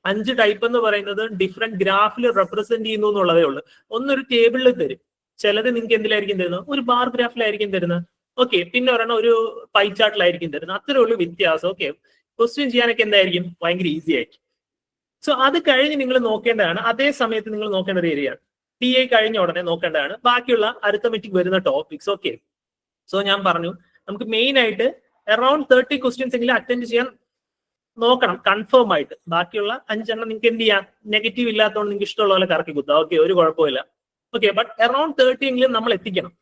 5 ടൈപ്പ് എന്ന് പറയുന്നത് ഡിഫറെന്റ് ഗ്രാഫിൽ റെപ്രസെന്റ് ചെയ്യുന്നു എന്നുള്ളതേ ഉള്ളൂ. ഒന്നൊരു ടേബിളിൽ തരും, ചിലത് നിങ്ങൾക്ക് എന്തിലായിരിക്കും തരുന്നത്? ഒരു ബാർ ഗ്രാഫിലായിരിക്കും തരുന്നത്. ഓക്കെ, പിന്നെ ഒരെണ്ണം ഒരു പൈ ചാർട്ടിലായിരിക്കും തരുന്നത്. അത്രേ ഉള്ളൂ വ്യത്യാസം. ഓക്കെ, ക്വസ്റ്റ്യൻ ചെയ്യാനൊക്കെ എന്തായിരിക്കും? ഭയങ്കര ഈസി ആയിരിക്കും. സോ അത് കഴിഞ്ഞ് നിങ്ങൾ നോക്കേണ്ടതാണ്. അതേ സമയത്ത് നിങ്ങൾ നോക്കേണ്ട ഒരു ഏരിയയാണ് DI കഴിഞ്ഞ ഉടനെ നോക്കേണ്ടതാണ് ബാക്കിയുള്ള അരിത്തമെറ്റിക് വരുന്ന ടോപ്പിക്സ്. ഓക്കെ, സോ ഞാൻ പറഞ്ഞു നമുക്ക് മെയിൻ ആയിട്ട് അറൌണ്ട് 30 ക്വസ്റ്റ്യൻസ് എങ്കിലും അറ്റൻഡ് ചെയ്യാൻ നോക്കണം കൺഫേം ആയിട്ട്. ബാക്കിയുള്ള 5 നിങ്ങൾക്ക് എന്ത് ചെയ്യാം? നെഗറ്റീവ് ഇല്ലാത്തതുകൊണ്ട് നിങ്ങൾക്ക് ഇഷ്ടമുള്ള പോലെ കറക്കി കുത്താം. ഓക്കെ, ഒരു കുഴപ്പമില്ല. ഓക്കെ, ബട്ട് അറൌണ്ട് 30 എങ്കിലും നമ്മൾ എത്തിക്കണം.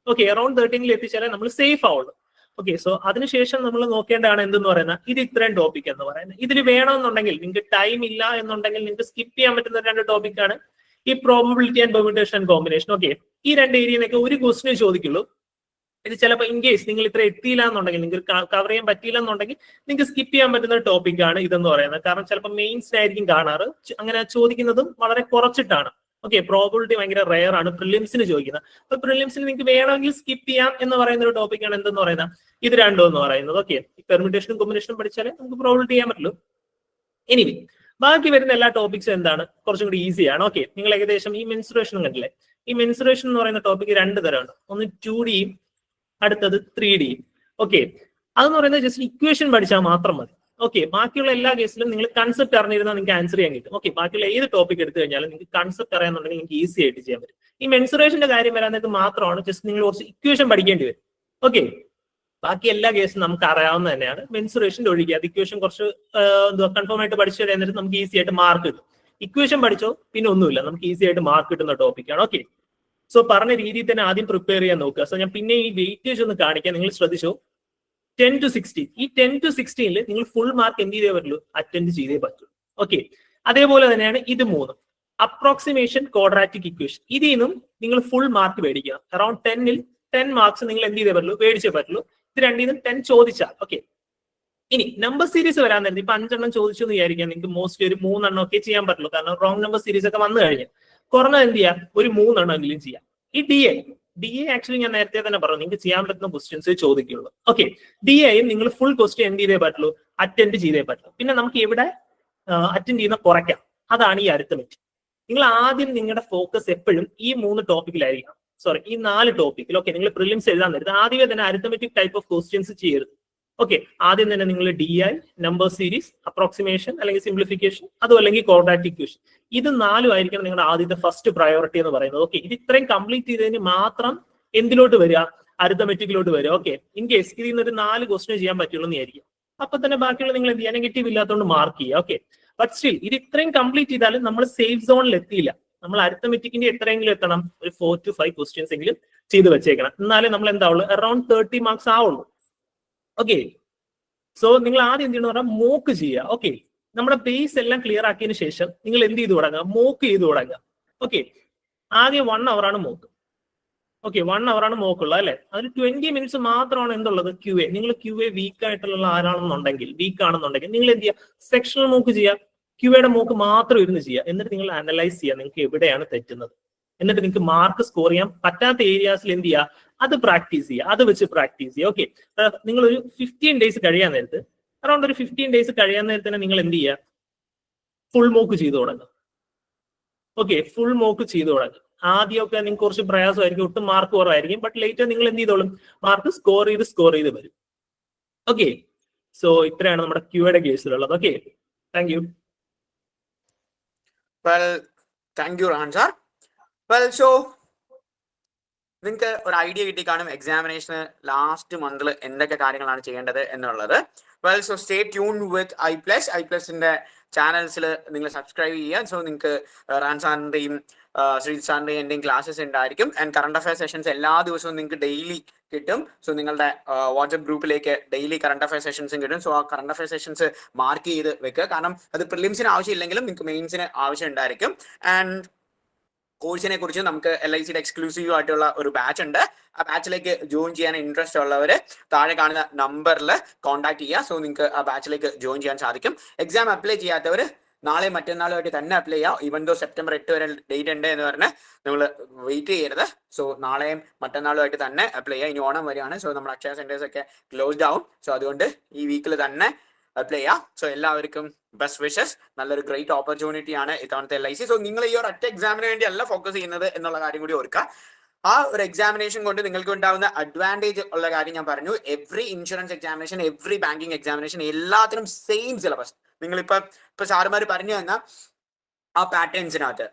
ഓക്കെ, അറൌണ്ട് 30 എങ്കിലും എത്തിച്ചാലേ നമ്മൾ സേഫ് ആവുള്ളൂ. ഓക്കെ, സോ അതിനുശേഷം നമ്മൾ നോക്കേണ്ടതാണ് എന്തെന്ന് പറയുന്നത്, ഇത് ഇത്രയും ടോപ്പിക് എന്ന് പറയുന്നത്. ഇതിൽ വേണമെന്നുണ്ടെങ്കിൽ, നിങ്ങൾക്ക് ടൈം ഇല്ല എന്നുണ്ടെങ്കിൽ നിങ്ങൾക്ക് സ്കിപ്പ് ചെയ്യാൻ പറ്റുന്ന 2 ടോപ്പിക്കാണ് ഈ probability and permutation and combination. Okay, ഈ 2 ഏരിയയിലൊക്കെ ഒരു ക്വസ്റ്റിനെ ചോദിക്കുള്ളൂ. ഇത് ചിലപ്പോൾ ഇൻ കേസ് നിങ്ങൾ ഇത്ര എത്തിയില്ല എന്നുണ്ടെങ്കിൽ, നിങ്ങൾക്ക് കവർ ചെയ്യാൻ പറ്റിയില്ല എന്നുണ്ടെങ്കിൽ നിങ്ങൾക്ക് സ്കിപ്പ് ചെയ്യാൻ പറ്റുന്ന ടോപ്പിക്കാണ് ഇതെന്ന് പറയുന്നത്. കാരണം ചിലപ്പോൾ മെയിൻസിനായിരിക്കും കാണാറ്, അങ്ങനെ ചോദിക്കുന്നതും വളരെ കുറച്ചിട്ടാണ്. ഓക്കെ, പ്രോബിലിറ്റി ഭയങ്കര റെയർ ആണ് പ്രിലിംസിന് ചോദിക്കുന്നത്. അപ്പൊ പ്രിലിംസിന് നിങ്ങൾക്ക് വേണമെങ്കിൽ സ്കിപ്പ് ചെയ്യാം എന്ന് പറയുന്ന ഒരു ടോപ്പിക്കാണ് എന്തെന്ന് പറയുന്നത്, ഇത് 2 എന്ന് പറയുന്നത്. ഓക്കെ, പെർമ്യൂട്ടേഷനും കോമ്പിനേഷനും പഠിച്ചാലേ നമുക്ക് പ്രോബിലിറ്റി ചെയ്യാൻ പറ്റുള്ളൂ. എനിവേ, ബാക്കി വരുന്ന എല്ലാ ടോപ്പിക്സും എന്താണ്? കുറച്ചും കൂടി ഈസിയാണ്. ഓക്കെ, നിങ്ങൾ ഏകദേശം ഈ മെൻസുറേഷൻ കണ്ടില്ലേ? ഈ മെൻസുറേഷൻ എന്ന് പറയുന്ന ടോപ്പിക്ക് 2 തരമാണ്. ഒന്ന് 2Dയും അടുത്തത് 3Dയും. ഓക്കെ, അതെന്ന് പറയുന്നത് ജസ്റ്റ് ഇക്വേഷൻ പഠിച്ചാൽ മാത്രം മതി. ഓക്കെ, ബാക്കിയുള്ള എല്ലാ കേസിലും നിങ്ങൾ കൺസെപ്റ്റ് അറിഞ്ഞിരുന്നാൽ നിങ്ങൾക്ക് ആൻസർ ചെയ്യാൻ കിട്ടും. ഓക്കെ, ബാക്കിയുള്ള ഏത് ടോപ്പിക് എടുത്തു കഴിഞ്ഞാലും നിങ്ങൾക്ക് കൺസെപ്റ്റ് അറിയാന്നുണ്ടെങ്കിൽ നിങ്ങൾക്ക് ഈസി ആയിട്ട് ചെയ്യാൻ പറ്റും. ഈ മെൻസുറേഷന്റെ കാര്യം വരാനായിട്ട് മാത്രമാണ് ജസ്റ്റ് നിങ്ങൾ കുറച്ച് ഇക്വേഷൻ പഠിക്കേണ്ടി വരും. ഓക്കെ, ബാക്കി എല്ലാ കേസും നമുക്ക് അറിയാവുന്ന തന്നെയാണ്. മെൻസുറേഷന്റെ ഒഴികെ അത് ഇക്വേഷൻ കുറച്ച് കൺഫേം ആയിട്ട് പഠിച്ചു കഴിഞ്ഞാൽ നമുക്ക് ഈസി ആയിട്ട് മാർക്ക് കിട്ടും. ഇക്വേഷൻ പഠിച്ചോ പിന്നെ ഒന്നുമില്ല, നമുക്ക് ഈസി ആയിട്ട് മാർക്ക് കിട്ടുന്ന ടോപ്പിക്കാണ്. ഓക്കെ, സോ പറഞ്ഞ രീതിയിൽ തന്നെ ആദ്യം പ്രിപ്പയർ ചെയ്യാൻ നോക്കുക. സോ ഞാൻ പിന്നെ ഈ വെയിറ്റേജ് ഒന്ന് കാണിക്കാൻ, നിങ്ങൾ ശ്രദ്ധിച്ചോ. 10 to 16. ഈ 10 to 16 നിങ്ങൾ ഫുൾ മാർക്ക് എന്ത് ചെയ്തേ പറ്റുള്ളൂ, അറ്റൻഡ് ചെയ്തേ പറ്റുള്ളൂ. ഓക്കെ, അതേപോലെ തന്നെയാണ് ഇത് 3 അപ്രോക്സിമേഷൻ ക്വാഡ്രാറ്റിക് ഇക്വേഷൻ. ഇതിൽ നിന്നും നിങ്ങൾ ഫുൾ മാർക്ക് മേടിക്കണം. അറൌണ്ട് 10ൽ 10 മാർക്സ് നിങ്ങൾ എന്ത് ചെയ്തേ പറ്റുള്ളൂ, മേടിച്ചേ പറ്റുള്ളൂ. ഇത് രണ്ടിൽ നിന്നും 10 ചോദിച്ചാൽ. ഓക്കെ, ഇനി നമ്പർ സീരീസ് വരാൻ നേരത്തെ ഇപ്പൊ 5 എണ്ണം ചോദിച്ചു എന്ന് വിചാരിക്കാം, നിങ്ങൾക്ക് മോസ്റ്റ്ലി ഒരു 3 എണ്ണം ഒക്കെ ചെയ്യാൻ പറ്റുള്ളൂ. കാരണം റോങ് നമ്പർ സീരീസ് ഒക്കെ വന്നു കഴിഞ്ഞാൽ കുറഞ്ഞത് എന്ത് ചെയ്യാം, ഒരു 3 എണ്ണം എങ്കിലും ചെയ്യാം. ഈ ഡി എ ആക്ച്വലി ഞാൻ നേരത്തെ തന്നെ പറഞ്ഞു, നിങ്ങൾക്ക് ചെയ്യാൻ പറ്റുന്ന ക്വസ്റ്റ്യൻസ് ചോദിക്കുള്ളൂ. ഓക്കെ, ഡി എയും നിങ്ങൾ ഫുൾ ക്വസ്റ്റ്യൻ എന്ത് ചെയ്തേ പറ്റുള്ളൂ, അറ്റൻഡ് ചെയ്തേ പറ്റുള്ളൂ. പിന്നെ നമുക്ക് എവിടെ അറ്റൻഡ് ചെയ്യുന്ന കുറയ്ക്കാം, അതാണ് ഈ അരിത്തമെറ്റിക്. നിങ്ങൾ ആദ്യം നിങ്ങളുടെ ഫോക്കസ് എപ്പോഴും ഈ 3 ടോപ്പിക്കിലായിരിക്കണം. സോറി, ഈ 4 ടോപ്പിക്കിൽ. ഓക്കെ, നിങ്ങൾ പ്രിലിംസ് എഴുതാൻ നേരത്തെ ആദ്യമേ തന്നെ അരിത്തമെറ്റിക് ടൈപ്പ് ഓഫ് ക്വസ്റ്റ്യൻസ് ചെയ്യരുത്. ഓക്കെ, ആദ്യം തന്നെ നിങ്ങൾ D I, number series, approximation അല്ലെങ്കിൽ സിംപ്ലിഫിക്കേഷൻ, അതും അല്ലെങ്കിൽ ക്വാഡ്രാറ്റിക് ഇക്വേഷൻ, ഇത് 4 ആയിരിക്കണം നിങ്ങളുടെ ആദ്യത്തെ ഫസ്റ്റ് പ്രയോറിറ്റി എന്ന് പറയുന്നത്. ഓക്കെ, ഇത് ഇത്രയും കംപ്ലീറ്റ് ചെയ്തതിന് മാത്രം എന്തിലോട്ട് വരിക, അരിത്തമെറ്റിക്കിലോട്ട് വരിക. ഓക്കെ, ഇൻ കേസ് ഇതിൽ നിന്ന് ഒരു 4 ക്വസ്റ്റ്യൻ ചെയ്യാൻ പറ്റുള്ളൂ എന്ന് വിചാരിക്കും, അപ്പൊ തന്നെ ബാക്കിയുള്ള നിങ്ങൾ എന്ത് ചെയ്യുക, നെഗറ്റീവ് ഇല്ലാത്തതുകൊണ്ട് മാർക്ക് ചെയ്യുക. ഓക്കെ, ബട്ട് സ്റ്റിൽ ഇത് ഇത്രയും കംപ്ലീറ്റ് ചെയ്താലും നമ്മൾ സേഫ് സോണിൽ എത്തിയില്ല. നമ്മൾ അരിത്തമെറ്റിക്കിന്റെ എത്രയെങ്കിലും എത്തണം, ഒരു 4 to 5 ക്വസ്റ്റ്യൻസ് എങ്കിലും ചെയ്ത് വെച്ചേക്കണം. എന്നാലേ നമ്മൾ എന്താവുള്ളൂ, അറൌണ്ട് 30 മാർക്സ് ആവുള്ളൂ. ഓക്കെ, സോ നിങ്ങൾ ആദ്യം എന്ത് ചെയ്യണമെന്ന് പറഞ്ഞാൽ മോക്ക് ചെയ്യുക. ഓക്കെ, നമ്മുടെ ബേസ് എല്ലാം ക്ലിയർ ആക്കിയതിനു ശേഷം നിങ്ങൾ എന്ത് ചെയ്ത് തുടങ്ങുക, മോക്ക് ചെയ്ത് തുടങ്ങുക. ഓക്കെ, ആദ്യം 1 hour ആണ് മോക്ക്. ഓക്കെ, 1 hour ആണ് മോക്കുള്ളത് അല്ലെ. അതിൽ 20 minutes മാത്രമാണ് എന്തുള്ളത്, ക്യു എ. നിങ്ങൾ ക്യു എ വീക്ക് ആയിട്ടുള്ള ആരാണെന്നുണ്ടെങ്കിൽ, വീക്ക് ആണെന്നുണ്ടെങ്കിൽ നിങ്ങൾ എന്ത് ചെയ്യുക, സെക്ഷണൽ മോക്ക് ചെയ്യുക. ക്യു എയുടെ മോക്ക് മാത്രം ഇരുന്ന് ചെയ്യുക. എന്നിട്ട് നിങ്ങൾ അനലൈസ് ചെയ്യുക നിങ്ങൾക്ക് എവിടെയാണ് തെറ്റുന്നത്. എന്നിട്ട് നിങ്ങൾക്ക് മാർക്ക് സ്കോർ ചെയ്യാൻ പറ്റാത്ത ഏരിയാസിൽ എന്ത് ചെയ്യുക, അത് പ്രാക്ടീസ് ചെയ്യുക, അത് വെച്ച് പ്രാക്ടീസ് ചെയ്യുക. ഓക്കെ, നിങ്ങൾ ഒരു 15 days കഴിയാൻ നേരത്ത്, അറൌണ്ട് ഒരു 15 days കഴിയാൻ നേരത്ത് തന്നെ നിങ്ങൾ എന്ത് ചെയ്യുക, ഫുൾ മോക്ക് ചെയ്തു തുടങ്ങുക. ഓക്കെ, ഫുൾ മോക്ക് ചെയ്തു തുടങ്ങുക. ആദ്യമൊക്കെ നിങ്ങൾക്ക് കുറച്ച് പ്രയാസമായിരിക്കും, ഒട്ടും മാർക്ക് കുറവായിരിക്കും, ബട്ട് ലേറ്റർ നിങ്ങൾ എന്ത് ചെയ്തോളും, മാർക്ക് സ്കോർ ചെയ്ത് വരും. ഓക്കെ, സോ ഇത്രയാണ് നമ്മുടെ ക്യൂയുടെ കേസിലുള്ളത്. Okay, thank you. Well, thank you, Rahan sir. Well, so നിങ്ങൾക്ക് ഒരു ഐഡിയ കിട്ടി കാണും എക്സാമിനേഷന് ലാസ്റ്റ് മന്തിൽ എന്തൊക്കെ കാര്യങ്ങളാണ് ചെയ്യേണ്ടത് എന്നുള്ളത്. Well, so stay tune with ഐ+ന്റെ ചാനൽസിൽ നിങ്ങൾ സബ്സ്ക്രൈബ് ചെയ്യുക. സോ നിങ്ങൾക്ക് റാൻ സാറിന്റെയും ശ്രീജിത് സാറിന്റെയും എന്റെയും ക്ലാസ്സസ് ഉണ്ടായിരിക്കും. ആൻഡ് കറണ്ട് അഫയർ സെഷൻസ് എല്ലാ ദിവസവും നിങ്ങൾക്ക് ഡെയിലി കിട്ടും. സോ നിങ്ങളുടെ വാട്സ്ആപ്പ് ഗ്രൂപ്പിലേക്ക് ഡെയിലി കറണ്ട് അഫയർ സെഷൻസും കിട്ടും. സോ ആ കറണ്ട് അഫയർ സെഷൻസ് മാർക്ക് ചെയ്ത് വെക്കുക. കാരണം അത് പ്രിലിംസിന് ആവശ്യമില്ലെങ്കിലും നിങ്ങൾക്ക് മെയിൻസിന് ആവശ്യം ഉണ്ടായിരിക്കും. ആൻഡ് കോഴ്സിനെ കുറിച്ച് നമുക്ക് LICയുടെ എക്സ്ക്ലൂസീവ് ആയിട്ടുള്ള ഒരു ബാച്ച് ഉണ്ട്. ആ ബാച്ചിലേക്ക് ജോയിൻ ചെയ്യാൻ ഇൻട്രസ്റ്റ് ഉള്ളവർ താഴെ കാണുന്ന നമ്പറിൽ കോൺടാക്ട് ചെയ്യുക. സോ നിങ്ങൾക്ക് ആ ബാച്ചിലേക്ക് ജോയിൻ ചെയ്യാൻ സാധിക്കും. എക്സാം അപ്ലൈ ചെയ്യാത്തവർ നാളെ മറ്റന്നാളുമായിട്ട് തന്നെ അപ്ലൈ ചെയ്യുക. ഈവൻ ദോ സെപ്റ്റംബർ 8 വരെ ഡേറ്റ് ഉണ്ട് എന്ന് പറഞ്ഞ് നിങ്ങൾ വെയിറ്റ് ചെയ്യരുത്. സോ നാളെയും മറ്റന്നാളുമായിട്ട് തന്നെ അപ്ലൈ ചെയ്യുക. ഇനി ഓണം വരെയാണ്. സോ നമ്മുടെ അക്ഷയ സെന്റേഴ്സ് ഒക്കെ ക്ലോസ്ഡ് ആവും. സോ അതുകൊണ്ട് ഈ വീക്കിൽ തന്നെ അപ്ലൈ ചെയ്യാം. സോ എല്ലാവർക്കും ബെസ്റ്റ് വിഷസ്. നല്ലൊരു ഗ്രേറ്റ് ഓപ്പർച്യൂണിറ്റി ആണ് ഇത്തവണത്തെ LIC. സോ നിങ്ങൾ ഈ ഒരു ഒറ്റ എക്സാമിന് വേണ്ടി അല്ല ഫോക്കസ് ചെയ്യുന്നത് എന്നുള്ള കാര്യം കൂടി ഓർക്കുക. ആ ഒരു എക്സാമിനേഷൻ കൊണ്ട് നിങ്ങൾക്ക് ഉണ്ടാവുന്ന അഡ്വാൻറ്റേജ് ഉള്ള കാര്യം ഞാൻ പറഞ്ഞു. Every insurance examination, every banking examination എല്ലാത്തിനും സെയിം സിലബസ്. നിങ്ങളിപ്പോ സാറുമാർ പറഞ്ഞു തന്ന ആ പാറ്റേൺസിനകത്ത്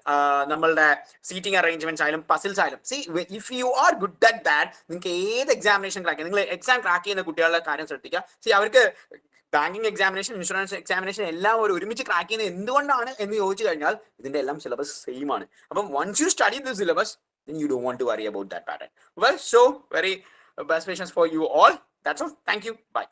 നമ്മളുടെ സീറ്റിംഗ് അറേഞ്ച്മെന്റ്സ് ആയാലും പസിൽസ് ആയാലും, C if you are good at that, നിങ്ങൾക്ക് ഏത് എക്സാമിനേഷൻ ക്രാക്ക് ചെയ്യാം. നിങ്ങൾ എക്സാം ക്രാക്ക് ചെയ്യുന്ന കുട്ടികളുടെ കാര്യം ശ്രദ്ധിക്കുക. സി അവർക്ക് ബാങ്കിങ് എക്സാമിനേഷൻ, ഇൻഷുറൻസ് എക്സാമിനേഷൻ എല്ലാം ഒരുമിച്ച് ക്രാക്ക് ചെയ്യുന്നത് എന്തുകൊണ്ടാണ് എന്ന് ചോദിച്ചു കഴിഞ്ഞാൽ ഇതിന്റെ എല്ലാം സിലബസ് സെയിം ആണ്. അപ്പം once you study the syllabus, then you don't want to worry about that pattern. Well, so very best wishes for you all. That's all. Thank you. Bye.